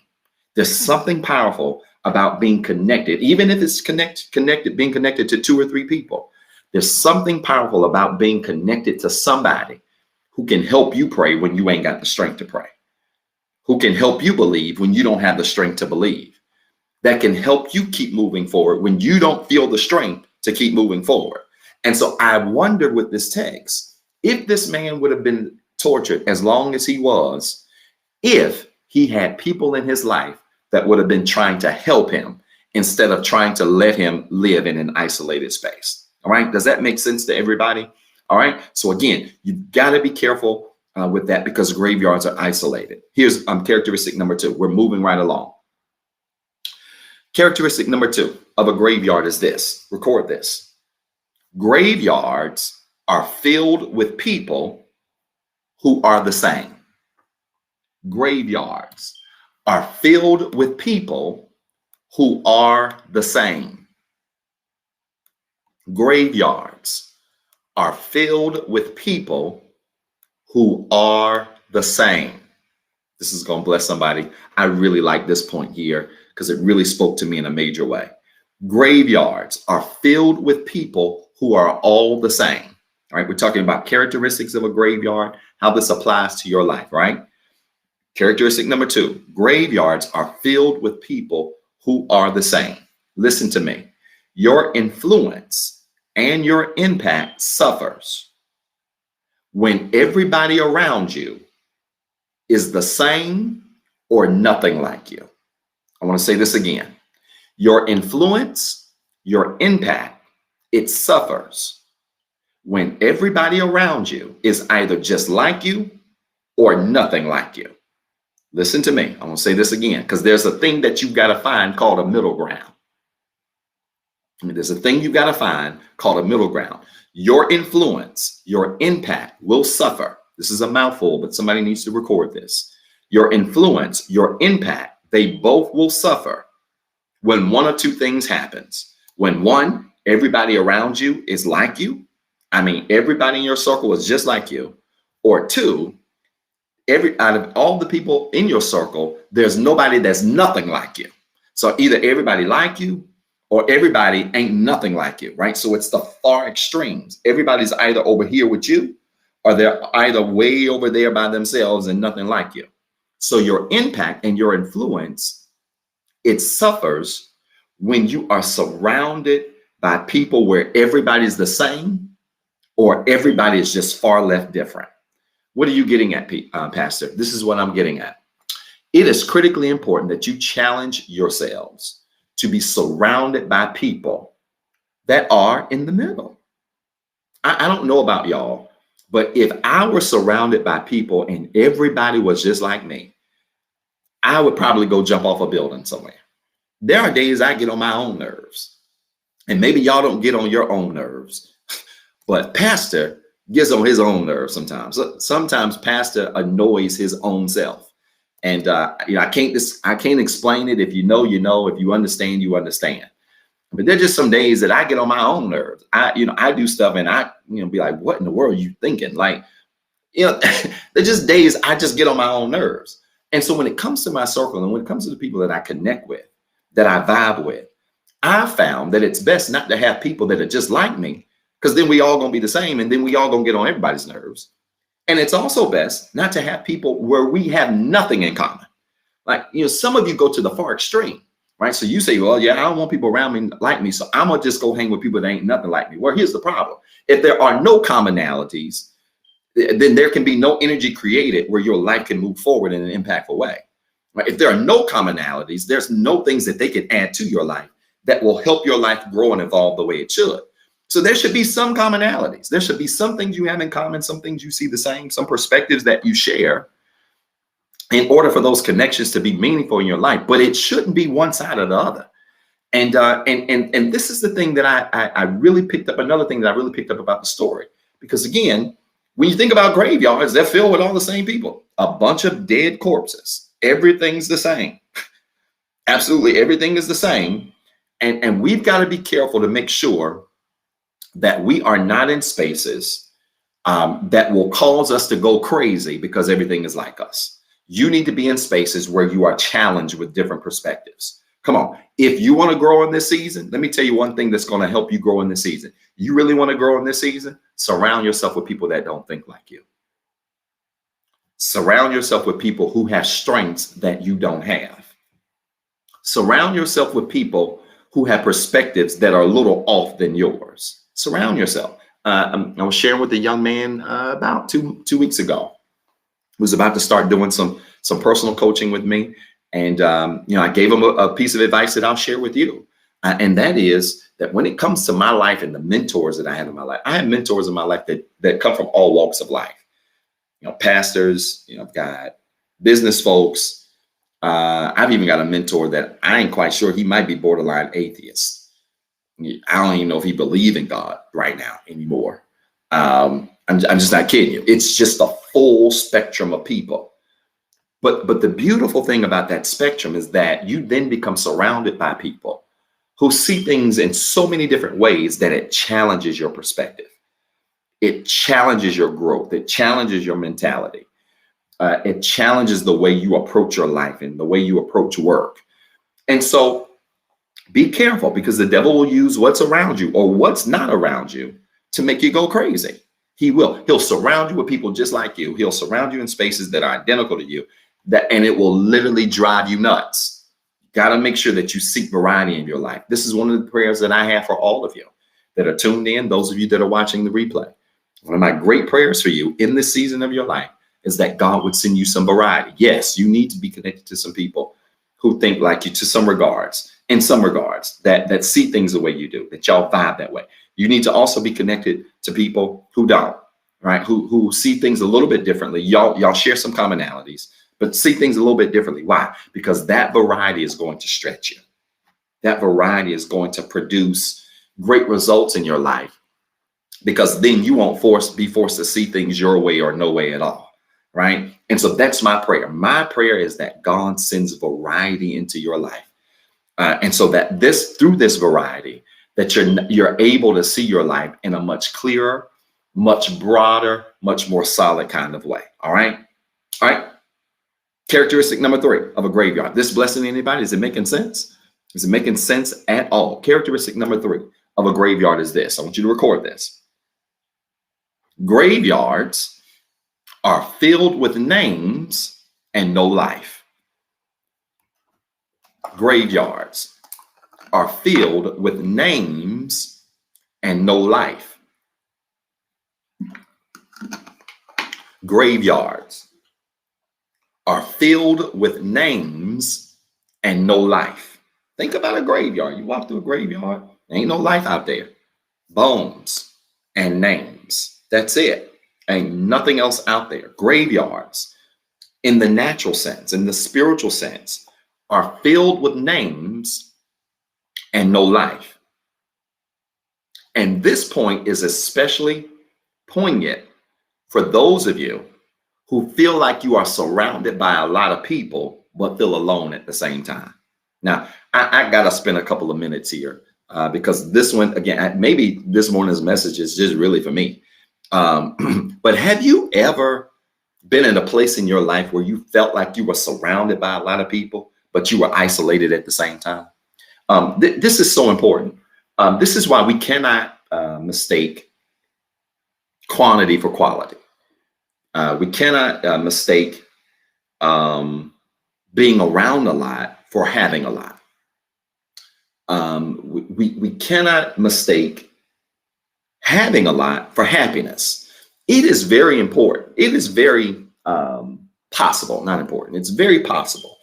There's something powerful about being connected, even if it's being connected to 2 or 3 people. There's something powerful about being connected to somebody who can help you pray when you ain't got the strength to pray, who can help you believe when you don't have the strength to believe, that can help you keep moving forward when you don't feel the strength to keep moving forward. And so I wondered with this text, if this man would have been tortured as long as he was, if he had people in his life that would have been trying to help him instead of trying to let him live in an isolated space. All right. Does that make sense to everybody? All right. So again, you've got to be careful with that, because graveyards are isolated. Here's characteristic number 2. We're moving right along. Characteristic number 2 of a graveyard is this. Record this. Graveyards are filled with people who are the same. Graveyards are filled with people who are the same. Graveyards are filled with people who are the same. This is going to bless somebody. I really like this point here because it really spoke to me in a major way. Graveyards are filled with people who are all the same. All right, we're talking about characteristics of a graveyard, how this applies to your life, right? Characteristic number 2, graveyards are filled with people who are the same. Listen to me. Your influence and your impact suffers when everybody around you is the same or nothing like you. I want to say this again. Your influence, your impact, it suffers when everybody around you is either just like you or nothing like you. Listen to me. I want to say this again, because there's a thing that you've got to find called a middle ground. There's a thing you've got to find called a middle ground. Your influence, your impact will suffer. This is a mouthful, but somebody needs to record this. Your influence, your impact, they both will suffer when one or two things happens. When one, everybody around you is like you. I mean, everybody in your circle is just like you. Or two, out of all the people in your circle, there's nobody that's nothing like you. So either everybody like you or everybody ain't nothing like you, right? So it's the far extremes. Everybody's either over here with you or they're either way over there by themselves and nothing like you. So your impact and your influence, it suffers when you are surrounded by people where everybody's the same or everybody is just far left different. What are you getting at, Pastor? This is what I'm getting at. It is critically important that you challenge yourselves to be surrounded by people that are in the middle. I don't know about y'all, but if I were surrounded by people and everybody was just like me, I would probably go jump off a building somewhere. There are days I get on my own nerves, and maybe y'all don't get on your own nerves, but Pastor gets on his own nerves sometimes. Sometimes Pastor annoys his own self. And I can't explain it. If you know, you know. If you understand, you understand. But there's just some days that I get on my own nerves. I do stuff and I be like, what in the world are you thinking? Like, there's just days I just get on my own nerves. And so when it comes to my circle and when it comes to the people that I connect with, that I vibe with, I found that it's best not to have people that are just like me, because then we all gonna be the same and then we all gonna get on everybody's nerves. And it's also best not to have people where we have nothing in common. Like, some of you go to the far extreme, right? So you say, well, yeah, I don't want people around me like me, so I'm gonna just go hang with people that ain't nothing like me. Well, here's the problem. If there are no commonalities, then there can be no energy created where your life can move forward in an impactful way. Right? If there are no commonalities, there's no things that they can add to your life that will help your life grow and evolve the way it should. So there should be some commonalities. There should be some things you have in common, some things you see the same, some perspectives that you share in order for those connections to be meaningful in your life. But it shouldn't be one side or the other. And this is the thing that I really picked up, another thing that I really picked up about the story. Because again, when you think about graveyards, they're filled with all the same people, a bunch of dead corpses. Everything's the same. Absolutely everything is the same. And we've got to be careful to make sure that we are not in spaces that will cause us to go crazy because everything is like us. You need to be in spaces where you are challenged with different perspectives. Come on. If you want to grow in this season, let me tell you one thing that's going to help you grow in this season. You really want to grow in this season? Surround yourself with people that don't think like you. Surround yourself with people who have strengths that you don't have. Surround yourself with people who have perspectives that are a little off than yours. Surround yourself. I was sharing with a young man about two weeks ago, who's about to start doing some personal coaching with me. And, I gave him a piece of advice that I'll share with you. And that is that when it comes to my life and the mentors that I have in my life, I have mentors in my life that come from all walks of life. Pastors, I've got business folks. I've even got a mentor that I ain't quite sure, he might be borderline atheist. I don't even know if he believes in God right now anymore. I'm just not kidding you. It's just a full spectrum of people. But the beautiful thing about that spectrum is that you then become surrounded by people who see things in so many different ways that it challenges your perspective. It challenges your growth. It challenges your mentality. It challenges the way you approach your life and the way you approach work. And so be careful, because the devil will use what's around you or what's not around you to make you go crazy. He will. He'll surround you with people just like you. He'll surround you in spaces that are identical to you, and it will literally drive you nuts. Got to make sure that you seek variety in your life. This is one of the prayers that I have for all of you that are tuned in, those of you that are watching the replay. One of my great prayers for you in this season of your life is that God would send you some variety. Yes, you need to be connected to some people who think like you to some regards, in some regards, that see things the way you do, that y'all vibe that way. You need to also be connected to people who don't, right? Who see things a little bit differently. Y'all share some commonalities, but see things a little bit differently. Why? Because that variety is going to stretch you. That variety is going to produce great results in your life, because then you won't be forced to see things your way or no way at all, right? And so that's my prayer. My prayer is that God sends variety into your life. And so that through this variety, that you're able to see your life in a much clearer, much broader, much more solid kind of way. All right. All right. Characteristic number 3 of a graveyard. This blessing anybody? Is it making sense? Is it making sense at all? Characteristic number 3 of a graveyard is this. I want you to record this. Graveyards are filled with names and no life. Graveyards are filled with names and no life. Graveyards are filled with names and no life. Think about a graveyard. You walk through a graveyard, ain't no life out there. Bones and names. That's it. Ain't nothing else out there. Graveyards, in the natural sense, in the spiritual sense, are filled with names and no life. And this point is especially poignant for those of you who feel like you are surrounded by a lot of people, but feel alone at the same time. Now, I got to spend a couple of minutes here because this one, again, maybe this morning's message is just really for me. But have you ever been in a place in your life where you felt like you were surrounded by a lot of people, but you were isolated at the same time? This is so important. This is why we cannot mistake quantity for quality. We cannot mistake being around a lot for having a lot. We cannot mistake having a lot for happiness. It is very important. It is very possible, not important. It's very possible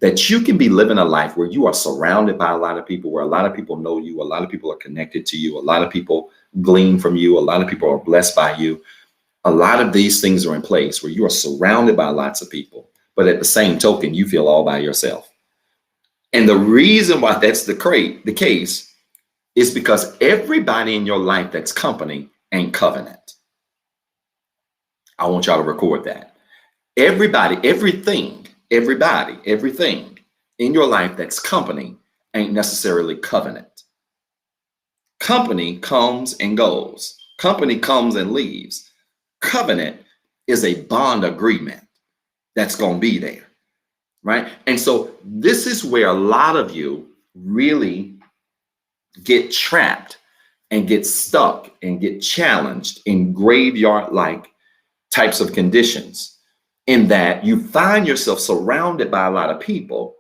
that you can be living a life where you are surrounded by a lot of people, where a lot of people know you, a lot of people are connected to you, a lot of people glean from you, a lot of people are blessed by you. A lot of these things are in place where you are surrounded by lots of people, but at the same token, you feel all by yourself. And the reason why that's the case is because everybody in your life that's company ain't covenant. I want y'all to record that. Everybody, everything in your life that's company ain't necessarily covenant. Company comes and goes. Company comes and leaves. Covenant is a bond agreement that's going to be there, right? And so this is where a lot of you really get trapped and get stuck and get challenged in graveyard-like types of conditions, in that you find yourself surrounded by a lot of people,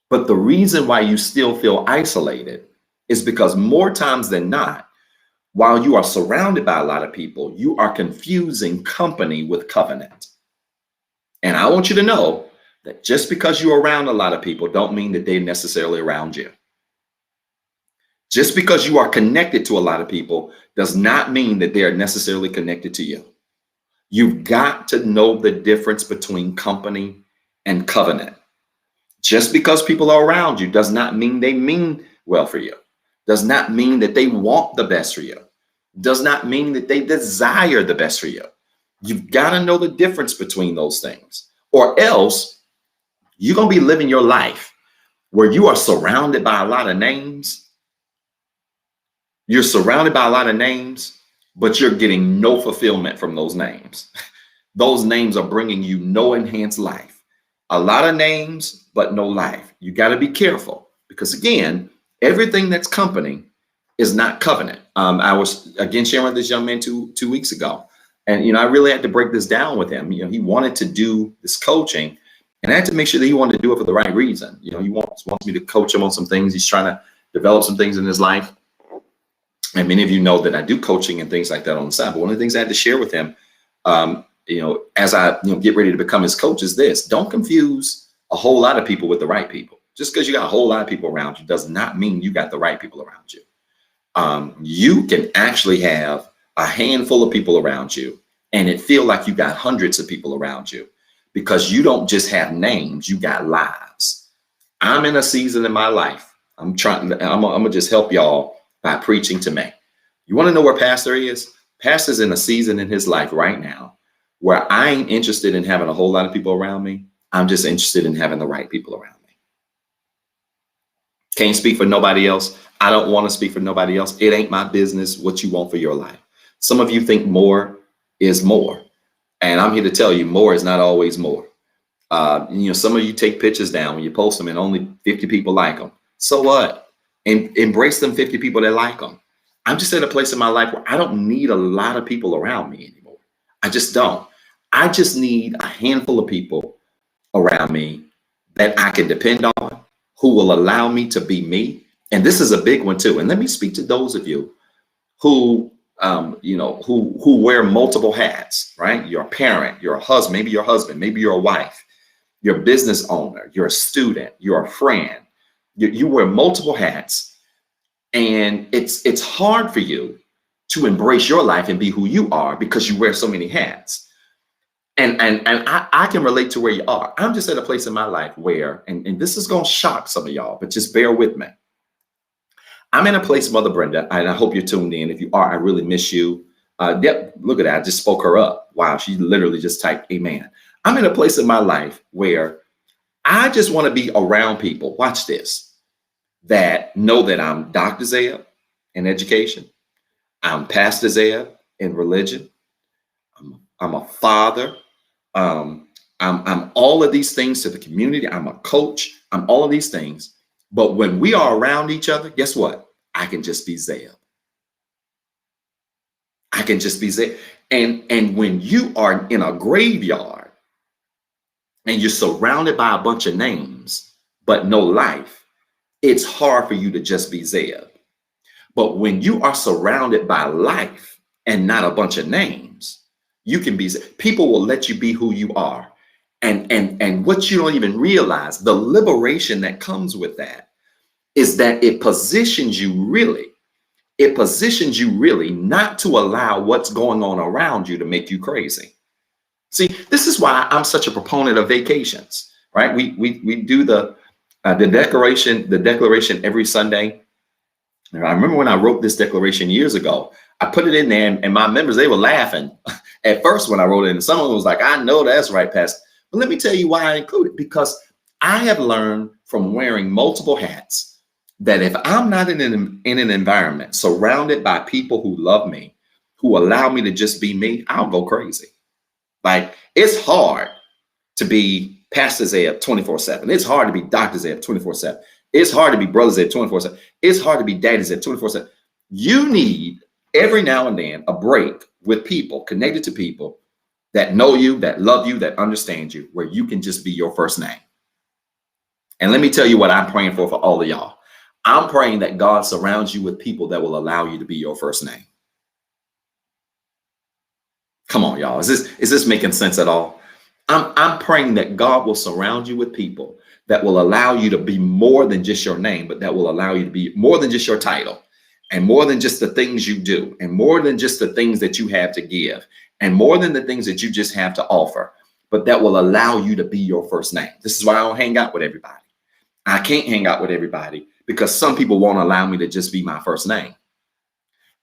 but the reason why you still feel isolated is because more times than not, while you are surrounded by a lot of people, you are confusing company with covenant. And I want you to know that just because you're around a lot of people don't mean that they're necessarily around you. Just because you are connected to a lot of people does not mean that they are necessarily connected to you. You've got to know the difference between company and covenant. Just because people are around you does not mean they mean well for you. Does not mean that they want the best for you. Does not mean that they desire the best for you. You've got to know the difference between those things, or else you're going to be living your life where you are surrounded by a lot of names. You're surrounded by a lot of names, but you're getting no fulfillment from those names. Those names are bringing you no enhanced life. A lot of names, but no life. You got to be careful, because again, everything that's company is not covenant. I was again sharing with this young man two weeks ago, and I really had to break this down with him. He wanted to do this coaching, and I had to make sure that he wanted to do it for the right reason. He wants me to coach him on some things. He's trying to develop some things in his life. And many of you know that I do coaching and things like that on the side. But one of the things I had to share with him, as I get ready to become his coach, is this: don't confuse a whole lot of people with the right people. Just because you got a whole lot of people around you does not mean you got the right people around you. You can actually have a handful of people around you and it feel like you got hundreds of people around you, because you don't just have names, you got lives. I'm in a season in my life. I'm gonna just help y'all by preaching to me. You want to know where pastor is? Pastor's in a season in his life right now where I ain't interested in having a whole lot of people around me. I'm just interested in having the right people around me. Can't speak for nobody else. I don't want to speak for nobody else. It ain't my business what you want for your life. Some of you think more is more. And I'm here to tell you, more is not always more. Some of you take pictures down when you post them and only 50 people like them. So what? And embrace them 50 people that like them. I'm just at a place in my life where I don't need a lot of people around me anymore. I just don't. I just need a handful of people around me that I can depend on, who will allow me to be me. And this is a big one too. And let me speak to those of you who, who wear multiple hats, right? You're a parent, you're a husband, maybe you're a wife, you're a business owner, you're a student, you're a friend. You wear multiple hats. And it's hard for you to embrace your life and be who you are because you wear so many hats. And I can relate to where you are. I'm just at a place in my life where, and this is going to shock some of y'all, but just bear with me. I'm in a place, Mother Brenda, and I hope you're tuned in. If you are, I really miss you. Yep, look at that. I just spoke her up. Wow, she literally just typed amen. I'm in a place in my life where I just want to be around people. Watch this. That know that I'm Dr. Zeb in education. I'm Pastor Zeb in religion. I'm a father. I'm all of these things to the community. I'm a coach. I'm all of these things. But when we are around each other, guess what? I can just be Zeb. I can just be Zeb. And when you are in a graveyard and you're surrounded by a bunch of names, but no life, it's hard for you to just be Zeb. But when you are surrounded by life and not a bunch of names, you can be Zeb. People will let you be who you are. And what you don't even realize, the liberation that comes with that is that it positions you really not to allow what's going on around you to make you crazy. See, this is why I'm such a proponent of vacations, right? We do the declaration every Sunday. And I remember when I wrote this declaration years ago, I put it in there and my members, they were laughing at first when I wrote it. And someone was like, I know that's right, Pastor. But let me tell you why I include it, because I have learned from wearing multiple hats that if I'm not in an environment surrounded by people who love me, who allow me to just be me, I'll go crazy. Like, it's hard to be Pastor Zeb 24/7. It's hard to be Dr. Zeb 24/7. It's hard to be Brother Zeb 24/7. It's hard to be Daddy Zeb 24/7. You need every now and then a break with people, connected to people that know you, that love you, that understand you, where you can just be your first name. And let me tell you what I'm praying for all of y'all. I'm praying that God surrounds you with people that will allow you to be your first name. Come on, y'all. Is this making sense at all? I'm praying that God will surround you with people that will allow you to be more than just your name, but that will allow you to be more than just your title, and more than just the things you do, and more than just the things that you have to give, and more than the things that you just have to offer, but that will allow you to be your first name. This is why I don't hang out with everybody. I can't hang out with everybody because some people won't allow me to just be my first name.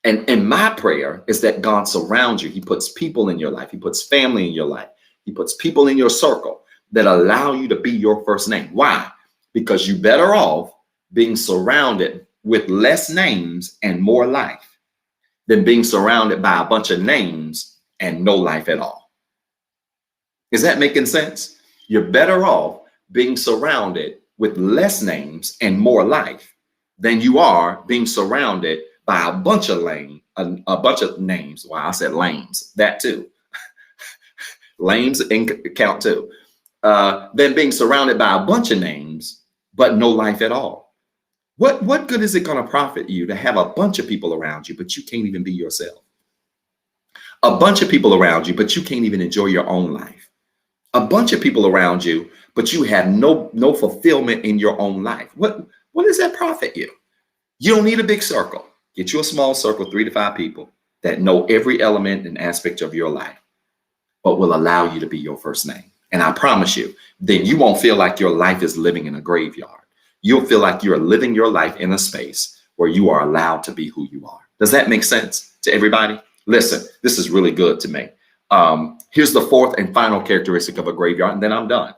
And my prayer is that God surrounds you. He puts people in your life. He puts family in your life. He puts people in your circle that allow you to be your first name. Why? Because you're better off being surrounded with less names and more life than being surrounded by a bunch of names and no life at all. Is that making sense? You're better off being surrounded with less names and more life than you are being surrounded by a bunch of names. Wow, I said lames, that too. Lames count too. Than being surrounded by a bunch of names, but no life at all. What good is it going to profit you to have a bunch of people around you, but you can't even be yourself? A bunch of people around you, but you can't even enjoy your own life. A bunch of people around you, but you have no fulfillment in your own life. What does that profit you? You don't need a big circle. Get you a small circle, 3 to 5 people that know every element and aspect of your life, but will allow you to be your first name. And I promise you, then you won't feel like your life is living in a graveyard. You'll feel like you're living your life in a space where you are allowed to be who you are. Does that make sense to everybody? Listen, this is really good to me. Here's the fourth and final characteristic of a graveyard, and then I'm done.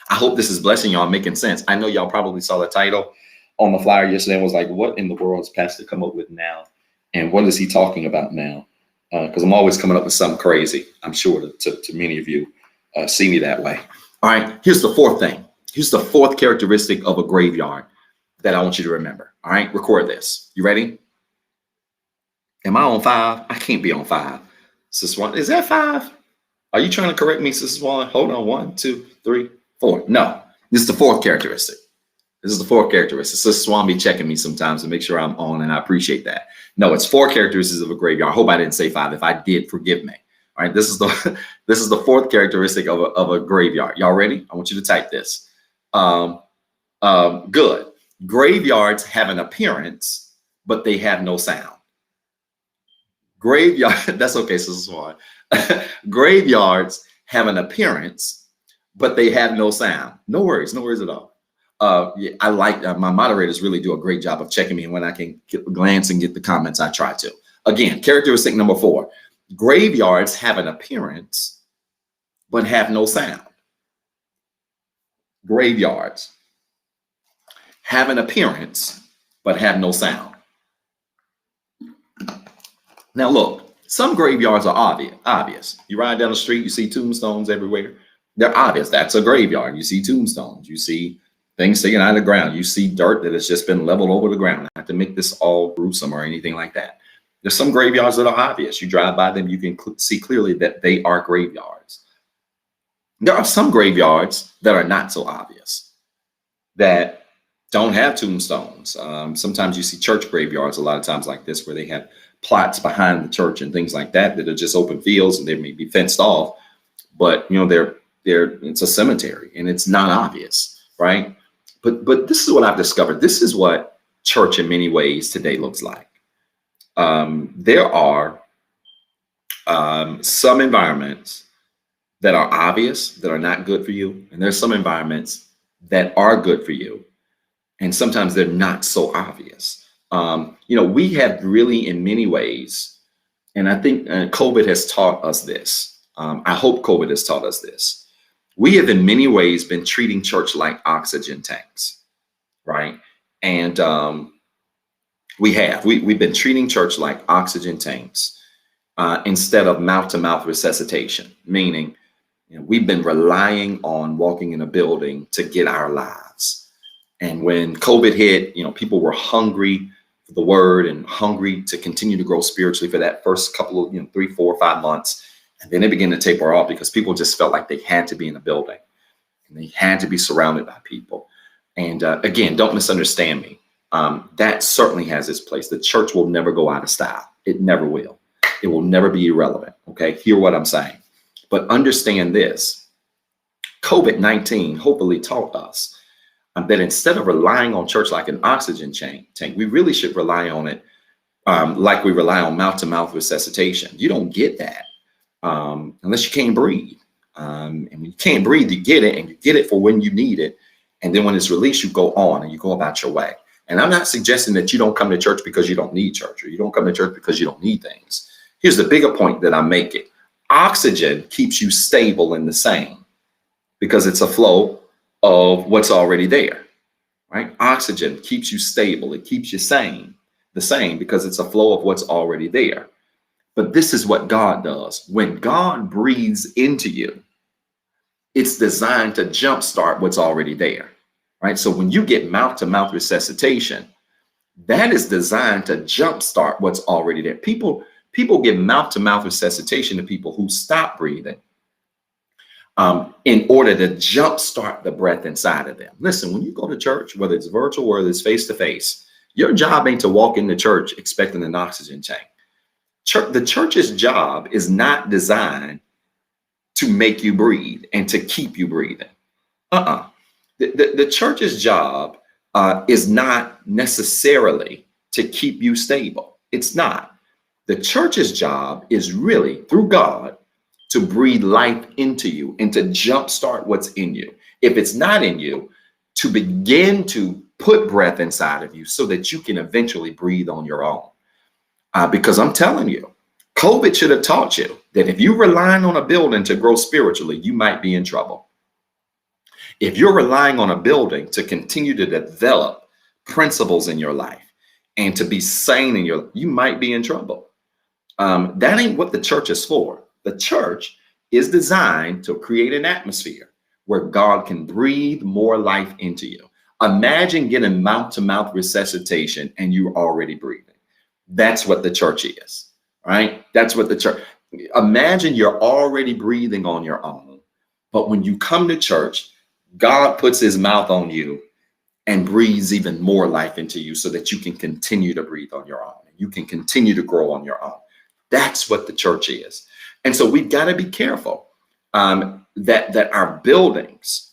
I hope this is blessing y'all, making sense. I know y'all probably saw the title on the flyer yesterday and was like, what in the world is Pastor come up with now? And what is he talking about now? Because I'm always coming up with something crazy. I'm sure to many of you see me that way. All right, here's the fourth thing. Here's the fourth characteristic of a graveyard that I want you to remember. All right, record this. You ready? Am I on 5? I can't be on 5. Sis One, is that 5? Are you trying to correct me, Sis One? Hold on, 1, 2, 3, 4. No, this is the fourth characteristic. This is the fourth characteristic. Sis Swan be checking me sometimes to make sure I'm on, and I appreciate that. No, it's 4 characteristics of a graveyard. I hope I didn't say 5. If I did, forgive me. All right, this is the fourth characteristic of a graveyard. Y'all ready? I want you to type this. Good. Graveyards have an appearance, but they have no sound. That's okay, Sister Swan. Graveyards have an appearance, but they have no sound. No worries at all. Yeah, I like my moderators really do a great job of checking me, and when I can glance and get the comments, I try to. Again, characteristic number 4. Graveyards have an appearance, but have no sound. Graveyards have an appearance, but have no sound. Now look, some graveyards are obvious. You ride down the street, you see tombstones everywhere. They're obvious. That's a graveyard. You see tombstones. You see things sticking out of the ground. You see dirt that has just been leveled over the ground. Not to make this all gruesome or anything like that. There's some graveyards that are obvious. You drive by them, you can see clearly that they are graveyards. There are some graveyards that are not so obvious, that don't have tombstones. Sometimes you see church graveyards a lot of times like this, where they have plots behind the church and things like that that are just open fields, and they may be fenced off, but you know it's a cemetery and it's not obvious, right? But this is what I've discovered. This is what church in many ways today looks like. There are some environments that are obvious, that are not good for you, and there's some environments that are good for you, and sometimes they're not so obvious. We have really, in many ways, and I think COVID has taught us this. I hope COVID has taught us this. We have, in many ways, been treating church like oxygen tanks, right? And we've been treating church like oxygen tanks instead of mouth-to-mouth resuscitation, meaning we've been relying on walking in a building to get our lives. And when COVID hit, people were hungry for the word and hungry to continue to grow spiritually for that first couple of 3, 4, 5 months. And then it began to taper off because people just felt like they had to be in a building and they had to be surrounded by people. And again, don't misunderstand me. That certainly has its place. The church will never go out of style. It never will. It will never be irrelevant. Okay, hear what I'm saying. But understand this. COVID-19 hopefully taught us that instead of relying on church like an oxygen tank, we really should rely on it like we rely on mouth-to-mouth resuscitation. You don't get that unless you can't breathe. And when you can't breathe, you get it, and you get it for when you need it. And then when it's released, you go on and you go about your way. And I'm not suggesting that you don't come to church because you don't need church, or you don't come to church because you don't need things. Here's the bigger point that I'm making. Oxygen keeps you stable and the same because it's a flow of what's already there, right? Oxygen keeps you stable. It keeps you the same because it's a flow of what's already there. But this is what God does. When God breathes into you, it's designed to jumpstart what's already there, right? So when you get mouth-to-mouth resuscitation, that is designed to jumpstart what's already there. People give mouth-to-mouth resuscitation to people who stop breathing in order to jumpstart the breath inside of them. Listen, when you go to church, whether it's virtual or whether it's face-to-face, your job ain't to walk into church expecting an oxygen tank. The church's job is not designed to make you breathe and to keep you breathing. The church's job is not necessarily to keep you stable. It's not. The church's job is really, through God, to breathe life into you and to jumpstart what's in you. If it's not in you, to begin to put breath inside of you so that you can eventually breathe on your own. Because I'm telling you, COVID should have taught you that if you're relying on a building to grow spiritually, you might be in trouble. If you're relying on a building to continue to develop principles in your life and to be sane in you might be in trouble. That ain't what the church is for. The church is designed to create an atmosphere where God can breathe more life into you. Imagine getting mouth-to-mouth resuscitation and you're already breathing. That's what the church is, right? That's what the church. Imagine you're already breathing on your own, but when you come to church, God puts his mouth on you and breathes even more life into you so that you can continue to breathe on your own. You can continue to grow on your own. That's what the church is. And so we've got to be careful that our buildings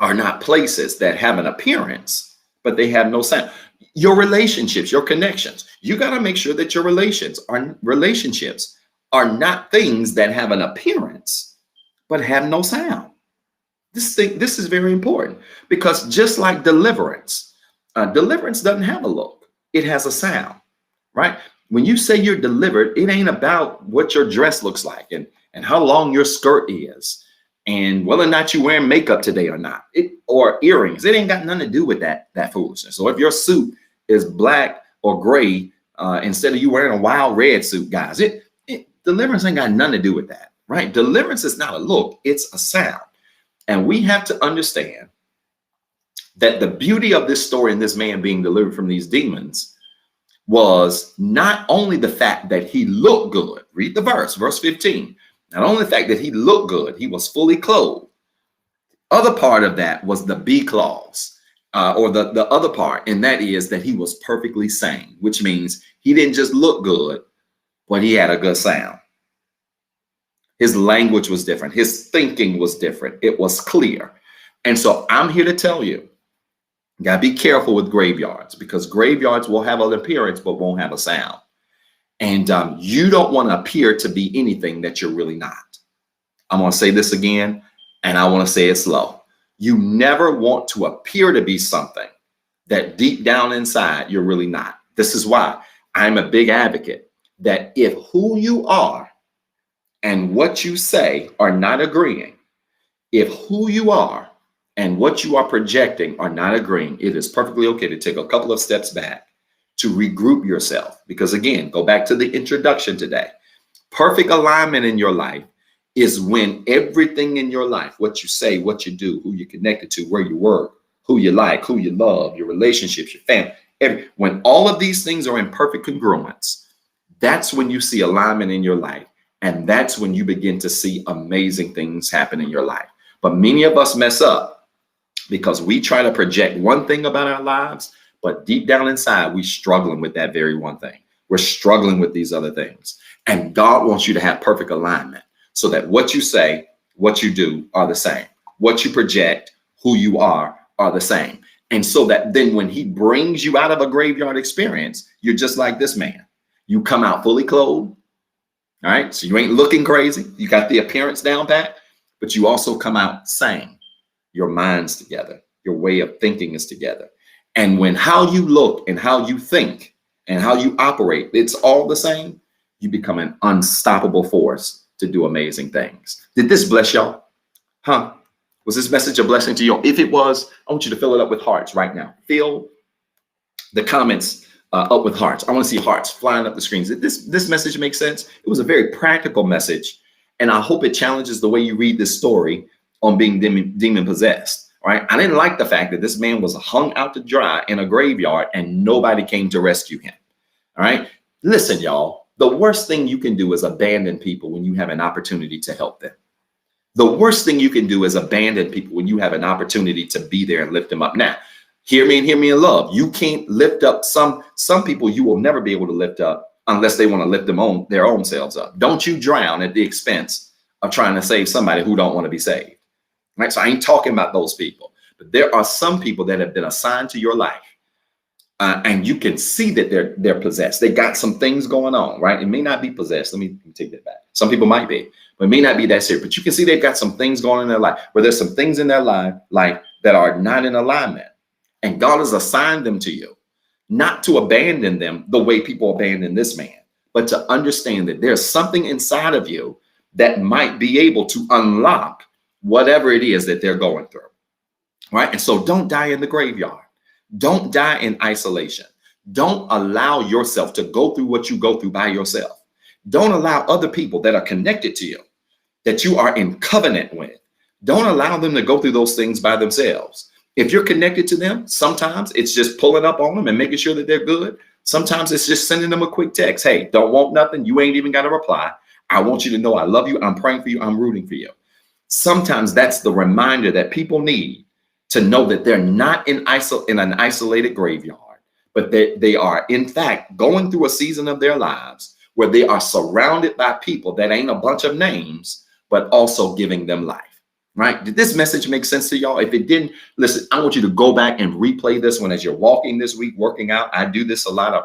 are not places that have an appearance, but they have no sound. Your relationships, your connections, you got to make sure that your relationships are not things that have an appearance, but have no sound. This is very important, because just like deliverance, deliverance doesn't have a look. It has a sound, right? When you say you're delivered, it ain't about what your dress looks like and how long your skirt is and whether or not you're wearing makeup today or not, or earrings. It ain't got nothing to do with that foolishness. So if your suit is black or gray, instead of you wearing a wild red suit, guys, deliverance ain't got nothing to do with that, right? Deliverance is not a look, it's a sound. And we have to understand that the beauty of this story and this man being delivered from these demons was not only the fact that he looked good. Read the verse 15. Not only the fact that he looked good, he was fully clothed. Other part of that was the B clause, or the other part, and that is that he was perfectly sane, which means he didn't just look good, but he had a good sound. His language was different. His thinking was different. It was clear. And so I'm here to tell you, you gotta be careful with graveyards, because graveyards will have an appearance, but won't have a sound. And you don't want to appear to be anything that you're really not. I'm going to say this again, and I want to say it slow. You never want to appear to be something that deep down inside you're really not. This is why I'm a big advocate that if who you are and what you say are not agreeing, if who you are and what you are projecting are not agreeing, it is perfectly okay to take a couple of steps back, to regroup yourself. Because again, go back to the introduction today. Perfect alignment in your life is when everything in your life, what you say, what you do, who you're connected to, where you work, who you like, who you love, your relationships, your family, when all of these things are in perfect congruence, that's when you see alignment in your life. And that's when you begin to see amazing things happen in your life. But many of us mess up because we try to project one thing about our lives, but deep down inside, we're struggling with that very one thing. We're struggling with these other things. And God wants you to have perfect alignment so that what you say, what you do are the same. What you project, who you are the same. And so that then when he brings you out of a graveyard experience, you're just like this man. You come out fully clothed. All right. So you ain't looking crazy. You got the appearance down pat, but you also come out sane. Your mind's together. Your way of thinking is together. And when how you look and how you think and how you operate, it's all the same, you become an unstoppable force to do amazing things. Did this bless y'all? Huh? Was this message a blessing to you? If it was, I want you to fill it up with hearts right now. Fill the comments up with hearts. I want to see hearts flying up the screens. Did this message make sense? It was a very practical message, and I hope it challenges the way you read this story on being demon possessed. Right? I didn't like the fact that this man was hung out to dry in a graveyard and nobody came to rescue him. All right. Listen, y'all, the worst thing you can do is abandon people when you have an opportunity to help them. The worst thing you can do is abandon people when you have an opportunity to be there and lift them up. Now, hear me in love. You can't lift up some people you will never be able to lift up unless they want to lift their own selves up. Don't you drown at the expense of trying to save somebody who don't want to be saved. Right? So I ain't talking about those people, but there are some people that have been assigned to your life, and you can see that they're possessed. They got some things going on, right? It may not be possessed. Let me take that back. Some people might be, but it may not be that serious. But you can see they've got some things going on in their life, where there's some things in their life, like that are not in alignment. And God has assigned them to you, not to abandon them the way people abandon this man, but to understand that there's something inside of you that might be able to unlock whatever it is that they're going through. Right? And so don't die in the graveyard. Don't die in isolation. Don't allow yourself to go through what you go through by yourself. Don't allow other people that are connected to you, that you are in covenant with, don't allow them to go through those things by themselves. If you're connected to them, sometimes it's just pulling up on them and making sure that they're good. Sometimes it's just sending them a quick text. Hey, don't want nothing. You ain't even got to reply. I want you to know I love you. I'm praying for you. I'm rooting for you. Sometimes that's the reminder that people need to know that they're not in an isolated graveyard, but that they are, in fact, going through a season of their lives where they are surrounded by people that ain't a bunch of names, but also giving them life. Right? Did this message make sense to y'all? If it didn't, listen, I want you to go back and replay this one as you're walking this week, working out. I do this a lot. I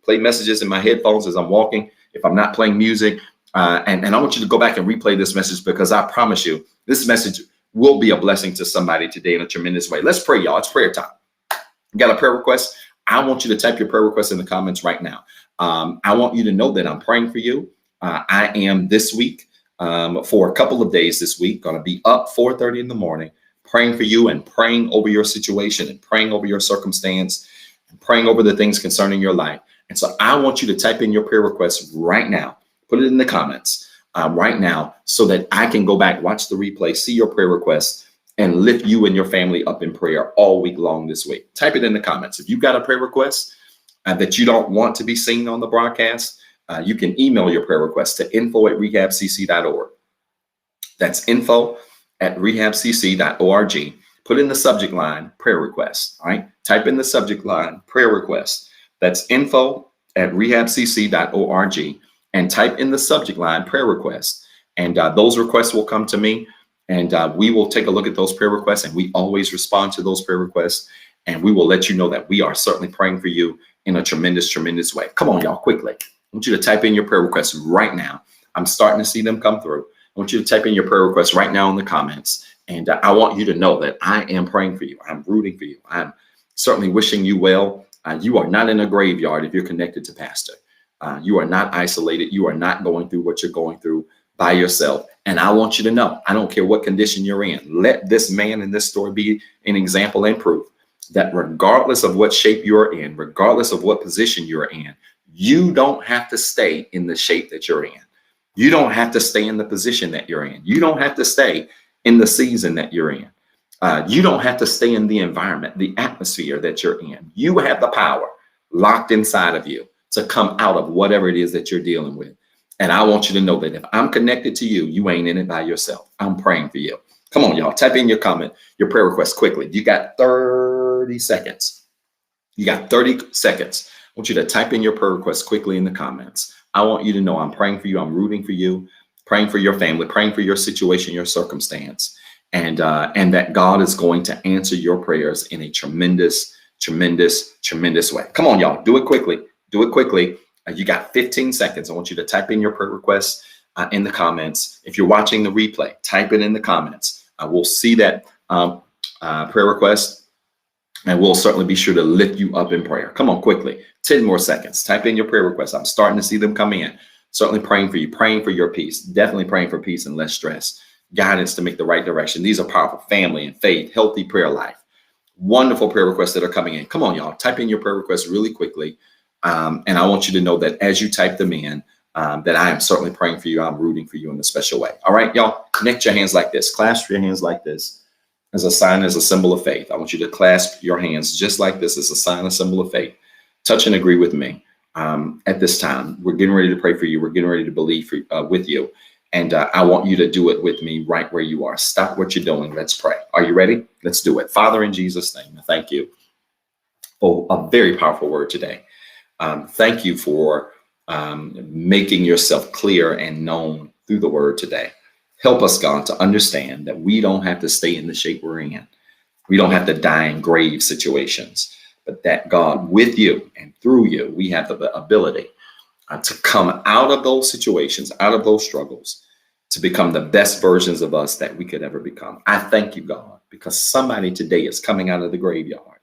play messages in my headphones as I'm walking, if I'm not playing music. And I want you to go back and replay this message, because I promise you, this message will be a blessing to somebody today in a tremendous way. Let's pray, y'all. It's prayer time. You got a prayer request? I want you to type your prayer request in the comments right now. I want you to know that I'm praying for you. I am this week. For a couple of days this week, going to be up 4:30 in the morning, praying for you and praying over your situation and praying over your circumstance and praying over the things concerning your life. And so I want you to type in your prayer request right now. Put it in the comments right now so that I can go back, watch the replay, see your prayer requests, and lift you and your family up in prayer all week long this week. Type it in the comments. If you've got a prayer request that you don't want to be seen on the broadcast, you can email your prayer request to info@rehabcc.org. That's info@rehabcc.org. Put in the subject line prayer request. All right. Type in the subject line prayer request. That's info@rehabcc.org, and type in the subject line prayer request. And those requests will come to me, and we will take a look at those prayer requests. And we always respond to those prayer requests. And we will let you know that we are certainly praying for you in a tremendous, tremendous way. Come on, y'all, quickly. I want you to type in your prayer requests right now. I'm starting to see them come through. I want you to type in your prayer requests right now in the comments. And I want you to know that I am praying for you. I'm rooting for you. I'm certainly wishing you well. You are not in a graveyard if you're connected to Pastor. You are not isolated. You are not going through what you're going through by yourself. And I want you to know, I don't care what condition you're in. Let this man in this story be an example and proof that regardless of what shape you're in, regardless of what position you're in, you don't have to stay in the shape that you're in. You don't have to stay in the position that you're in. You don't have to stay in the season that you're in. You don't have to stay in the environment, the atmosphere that you're in. You have the power locked inside of you to come out of whatever it is that you're dealing with. And I want you to know that if I'm connected to you, you ain't in it by yourself. I'm praying for you. Come on, y'all. Type in your comment, your prayer request quickly. You got 30 seconds. You got 30 seconds. I want you to type in your prayer request quickly in the comments. I want you to know I'm praying for you. I'm rooting for you, praying for your family, praying for your situation, your circumstance, and that God is going to answer your prayers in a tremendous, tremendous, tremendous way. Come on, y'all. Do it quickly. Do it quickly. You got 15 seconds. I want you to type in your prayer requests in the comments. If you're watching the replay, type it in the comments. We'll see that prayer request, and we'll certainly be sure to lift you up in prayer. Come on, quickly. 10 more seconds. Type in your prayer requests. I'm starting to see them come in. Certainly praying for you, praying for your peace. Definitely praying for peace and less stress. Guidance to make the right direction. These are powerful. Family and faith, healthy prayer life. Wonderful prayer requests that are coming in. Come on, y'all. Type in your prayer requests really quickly. And I want you to know that as you type them in, that I am certainly praying for you. I'm rooting for you in a special way. All right, y'all. Connect your hands like this. Clasp your hands like this as a sign, as a symbol of faith. I want you to clasp your hands just like this as a sign, a symbol of faith. Touch and agree with me at this time. We're getting ready to pray for you. We're getting ready to believe with you. And I want you to do it with me right where you are. Stop what you're doing. Let's pray. Are you ready? Let's do it. Father, in Jesus' name, I thank you for a very powerful word today. Thank you for making yourself clear and known through the word today. Help us, God, to understand that we don't have to stay in the shape we're in. We don't have to die in grave situations, but that, God, with you and through you, we have the ability to come out of those situations, out of those struggles, to become the best versions of us that we could ever become. I thank you, God, because somebody today is coming out of the graveyard.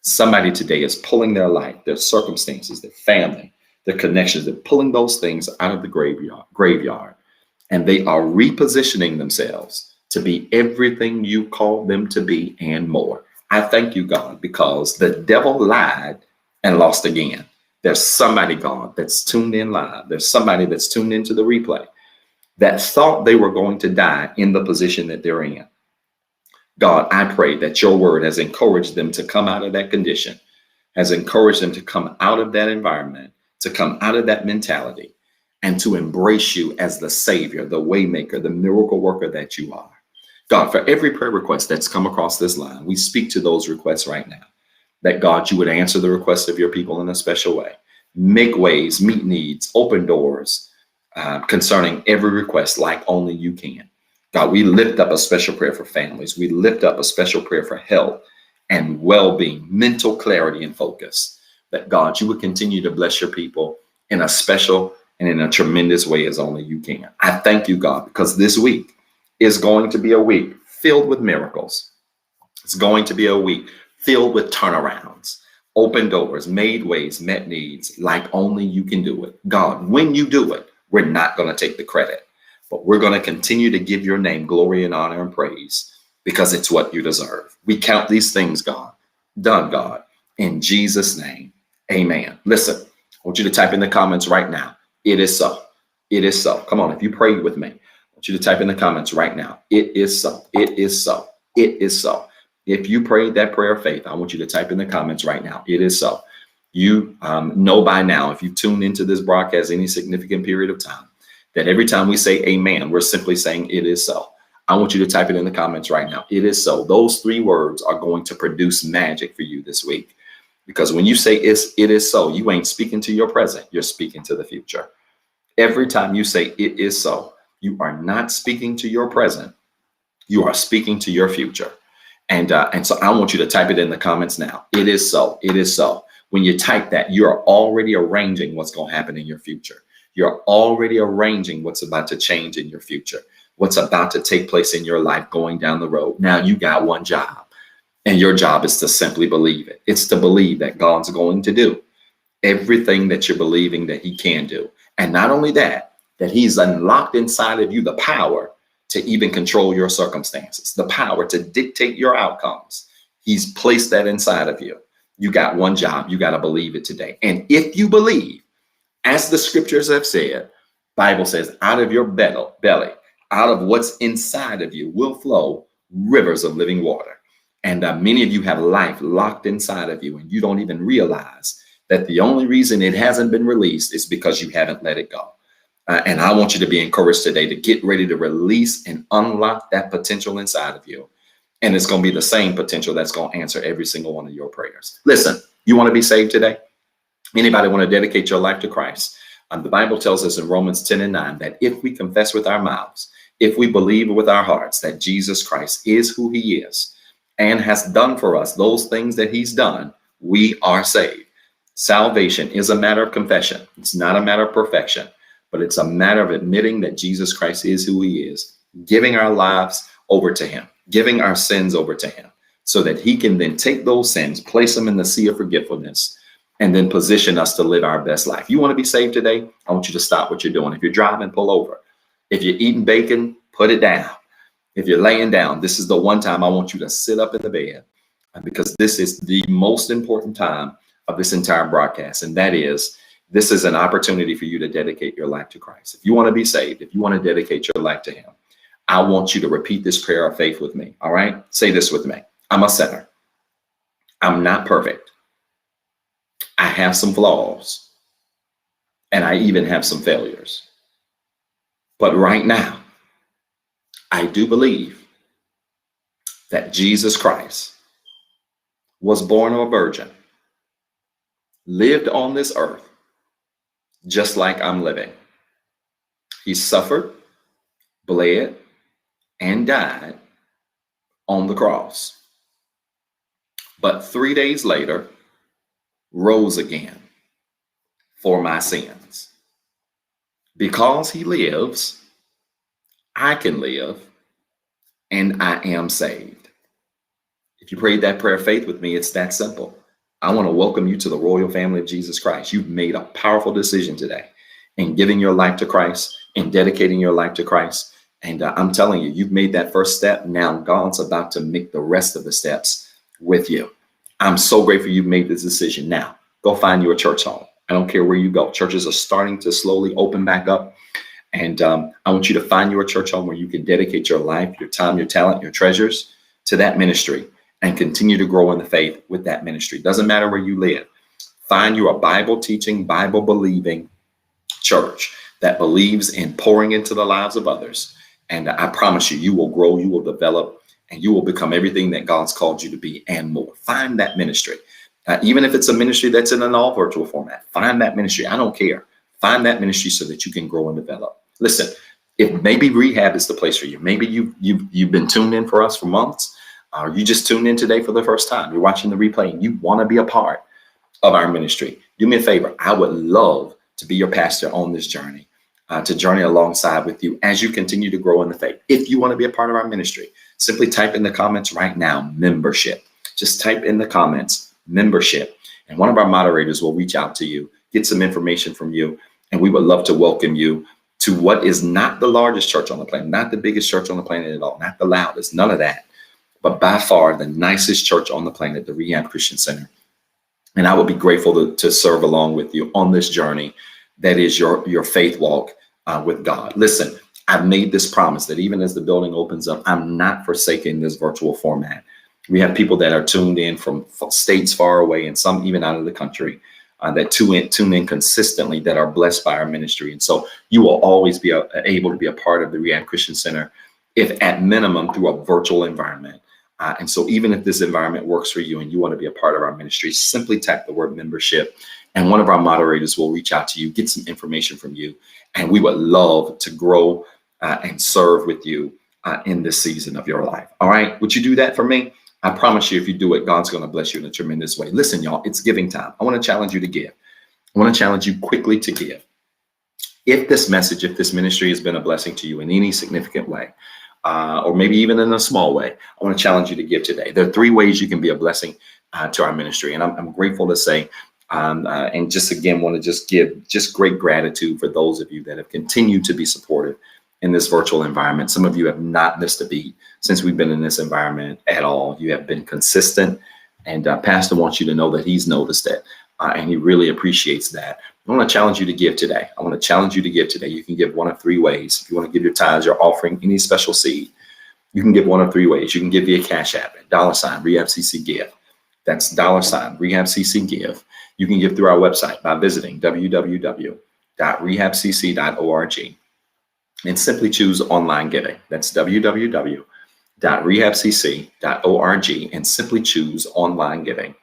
Somebody today is pulling their life, their circumstances, their family, their connections. They're pulling those things out of the graveyard, and they are repositioning themselves to be everything you called them to be and more. I thank you, God, because the devil lied and lost again. There's somebody, God, that's tuned in live. There's somebody that's tuned into the replay that thought they were going to die in the position that they're in. God, I pray that your word has encouraged them to come out of that condition, has encouraged them to come out of that environment, to come out of that mentality, and to embrace you as the Savior, the waymaker, the miracle worker that you are. God, for every prayer request that's come across this line, we speak to those requests right now. That God, you would answer the requests of your people in a special way. Make ways, meet needs, open doors concerning every request like only you can. God, we lift up a special prayer for families. We lift up a special prayer for health and well-being, mental clarity and focus. That God, you would continue to bless your people in a special and in a tremendous way as only you can. I thank you, God, because this week is going to be a week filled with miracles. It's going to be a week filled with turnarounds, open doors, made ways, met needs like only you can do it. God, when you do it, we're not going to take the credit, but we're going to continue to give your name glory and honor and praise because it's what you deserve. We count these things, God, done, God, in Jesus' name. Amen. Listen, I want you to type in the comments right now. It is so. It is so. Come on, if you prayed with me, I want you to type in the comments right now. It is so. It is so. It is so. If you prayed that prayer of faith, I want you to type in the comments right now. It is so. You know by now, if you've tuned into this broadcast any significant period of time, that every time we say amen, we're simply saying it is so. I want you to type it in the comments right now. It is so. Those three words are going to produce magic for you this week. Because when you say it is so, you ain't speaking to your present, you're speaking to the future. Every time you say it is so, you are not speaking to your present, you are speaking to your future. And so I want you to type it in the comments now. It is so. It is so. When you type that, you're already arranging what's going to happen in your future. You're already arranging what's about to change in your future, what's about to take place in your life going down the road. Now you got one job, and your job is to simply believe it. It's to believe that God's going to do everything that you're believing that he can do. And not only that, that he's unlocked inside of you the power to even control your circumstances, the power to dictate your outcomes. He's placed that inside of you. You got one job. You got to believe it today. And if you believe, as the scriptures have said, Bible says, out of your belly, out of what's inside of you will flow rivers of living water. And many of you have life locked inside of you, and you don't even realize that the only reason it hasn't been released is because you haven't let it go. And I want you to be encouraged today to get ready to release and unlock that potential inside of you. And it's going to be the same potential that's going to answer every single one of your prayers. Listen, you want to be saved today? Anybody want to dedicate your life to Christ? The Bible tells us in Romans 10:9 that if we confess with our mouths, if we believe with our hearts that Jesus Christ is who he is and has done for us those things that he's done, we are saved. Salvation is a matter of confession. It's not a matter of perfection, but it's a matter of admitting that Jesus Christ is who he is, giving our lives over to him, giving our sins over to him so that he can then take those sins, place them in the sea of forgetfulness, and then position us to live our best life. You want to be saved today? I want you to stop what you're doing. If you're driving, pull over. If you're eating bacon, put it down. If you're laying down, this is the one time I want you to sit up in the bed, because this is the most important time of this entire broadcast. And that is, this is an opportunity for you to dedicate your life to Christ. If you want to be saved, if you want to dedicate your life to him, I want you to repeat this prayer of faith with me. All right? Say this with me. I'm a sinner. I'm not perfect. I have some flaws, and I even have some failures. But right now, I do believe that Jesus Christ was born of a virgin, lived on this earth just like I'm living. He suffered, bled, and died on the cross. But 3 days later, rose again for my sins. Because he lives, I can live, and I am saved. If you prayed that prayer of faith with me, it's that simple. I want to welcome you to the royal family of Jesus Christ. You've made a powerful decision today in giving your life to Christ, in dedicating your life to Christ. And I'm telling you, you've made that first step. Now God's about to make the rest of the steps with you. I'm so grateful you've made this decision. Now, go find you a church home. I don't care where you go. Churches are starting to slowly open back up. And I want you to find your church home where you can dedicate your life, your time, your talent, your treasures to that ministry and continue to grow in the faith with that ministry. Doesn't matter where you live. Find you a Bible teaching, Bible believing church that believes in pouring into the lives of others. And I promise you, you will grow, you will develop, and you will become everything that God's called you to be and more. Find that ministry. Even if it's a ministry that's in an all virtual format, find that ministry. I don't care. Find that ministry so that you can grow and develop. Listen, if maybe rehab is the place for you. Maybe you've been tuned in for us for months, or you just tuned in today for the first time. You're watching the replay and you want to be a part of our ministry. Do me a favor. I would love to be your pastor on this journey, to journey alongside with you as you continue to grow in the faith. If you want to be a part of our ministry, simply type in the comments right now, membership. Just type in the comments, membership. And one of our moderators will reach out to you, get some information from you, and we would love to welcome you to what is not the largest church on the planet, not the biggest church on the planet at all, not the loudest, none of that, but by far the nicest church on the planet, the Rehab Christian Center. And I would be grateful to serve along with you on this journey that is your faith walk with God. Listen, I've made this promise that even as the building opens up, I'm not forsaking this virtual format. We have people that are tuned in from states far away and some even out of the country that tune in consistently, that are blessed by our ministry. And so you will always be able to be a part of the Rehab Christian Center, if at minimum through a virtual environment. And so even if this environment works for you and you want to be a part of our ministry, simply type the word membership and one of our moderators will reach out to you, get some information from you. And we would love to grow and serve with you in this season of your life. All right. Would you do that for me? I promise you, if you do it, God's going to bless you in a tremendous way. Listen, y'all, it's giving time. I want to challenge you to give. I want to challenge you quickly to give. If this message, if this ministry has been a blessing to you in any significant way, or maybe even in a small way, I want to challenge you to give today. There are 3 ways you can be a blessing to our ministry. And I'm grateful to say, and just again, want to just give just great gratitude for those of you that have continued to be supportive in this virtual environment. Some of you have not missed a beat since we've been in this environment at all. You have been consistent, and Pastor wants you to know that he's noticed it, and he really appreciates that. I want to challenge you to give today. I want to challenge you to give today. You can give one of 3 ways. If you want to give your tithes or offering, any special seed, you can give one of 3 ways. You can give via CashAPP, $REHABCCGIVE. That's $REHABCCGIVE. You can give through our website by visiting www.rehabcc.org. and simply choose online giving. That's www.rehabcc.org and simply choose online giving.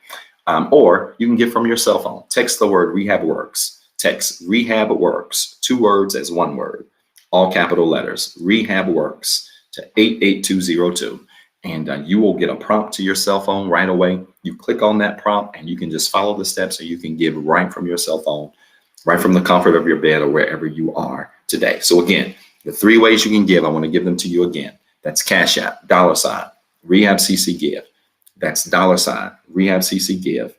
Or you can give from your cell phone. Text the word REHABWORKS. Text REHABWORKS, 2 words as 1 word, all capital letters, REHABWORKS to 88202. And you will get a prompt to your cell phone right away. You click on that prompt and you can just follow the steps, and you can give right from your cell phone, right from the comfort of your bed or wherever you are today. So again, the 3 ways you can give, I want to give them to you again. That's CashAPP, $REHABCCGIVE. That's $REHABCCGIVE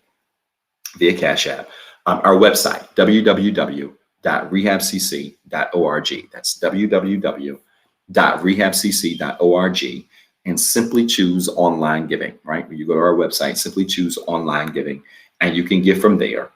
via CashAPP. Our website, www.rehabcc.org. That's www.rehabcc.org, and simply choose online giving, right? When you go to our website, simply choose online giving, and you can give from there.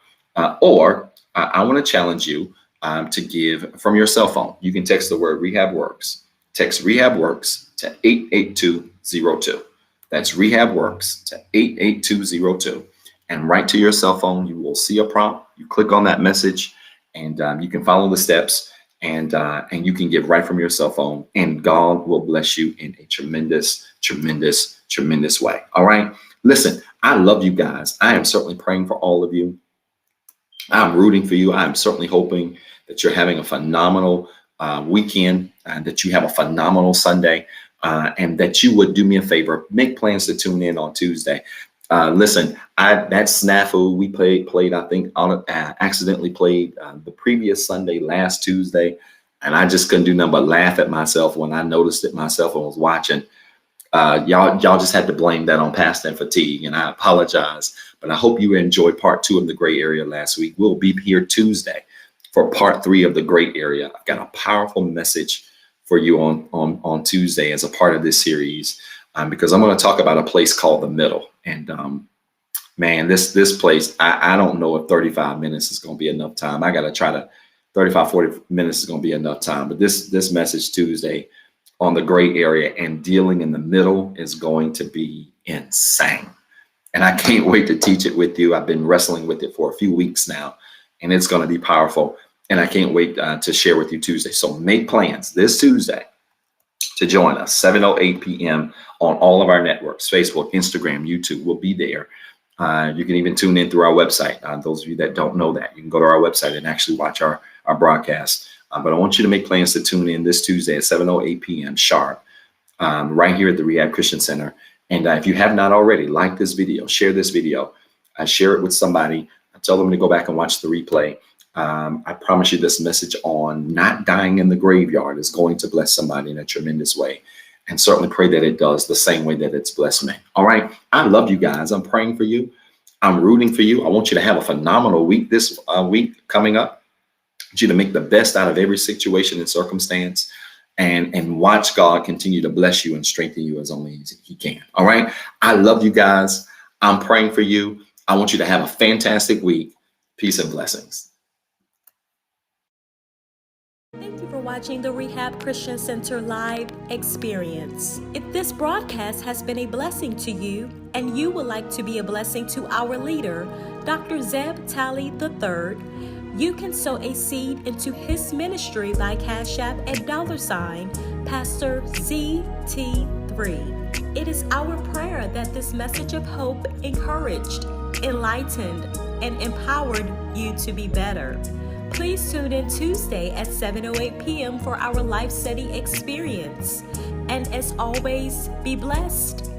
Or I want to challenge you to give from your cell phone. You can text the word REHABWORKS. Text REHABWORKS to 88202. That's REHABWORKS to 88202. And right to your cell phone, you will see a prompt. You click on that message, and you can follow the steps, and you can give right from your cell phone, and God will bless you in a tremendous, tremendous, tremendous way. All right. Listen, I love you guys. I am certainly praying for all of you. I'm rooting for you. I'm certainly hoping that you're having a phenomenal weekend, and that you have a phenomenal Sunday, and that you would do me a favor, make plans to tune in on Tuesday. Listen, that snafu we played, I think, accidentally played the previous Sunday, last Tuesday. And I just couldn't do nothing but laugh at myself when I noticed it myself and was watching. Y'all just had to blame that on past and fatigue, and I apologize. But I hope you enjoyed part 2 of the gray area last week. We'll be here Tuesday for part 3 of the gray area. I've got a powerful message for you on Tuesday as a part of this series, because I'm going to talk about a place called the middle. And man, this place, I don't know if 35 minutes is going to be enough time. I got to try to 40 minutes is going to be enough time. But this message Tuesday on the gray area and dealing in the middle is going to be insane. And I can't wait to teach it with you. I've been wrestling with it for a few weeks now, and it's going to be powerful. And I can't wait to share with you Tuesday. So make plans this Tuesday to join us, 7:08 p.m. on all of our networks, Facebook, Instagram, YouTube. We'll be there. You can even tune in through our website. Those of you that don't know that, you can go to our website and actually watch our broadcast. But I want you to make plans to tune in this Tuesday at 7:08 p.m. sharp, right here at the Rehab Christian Center. And if you have not already, like this video, share this video, share it with somebody, tell them to go back and watch the replay. I promise you this message on not dying in the graveyard is going to bless somebody in a tremendous way. And certainly pray that it does the same way that it's blessed me. All right. I love you guys. I'm praying for you. I'm rooting for you. I want you to have a phenomenal week this week coming up. I want you to make the best out of every situation and circumstance, and watch God continue to bless you and strengthen you as only he can. All right. I love you guys. I'm praying for you. I want you to have a fantastic week. Peace and blessings. Thank you for watching the Rehab Christian Center live experience. If this broadcast has been a blessing to you and you would like to be a blessing to our leader, Dr. Zeb Talley III, you can sow a seed into his ministry by CashAPP at $ Pastor ZT3. It is our prayer that this message of hope encouraged, enlightened, and empowered you to be better. Please tune in Tuesday at 7:08 p.m. for our life study experience. And as always, be blessed.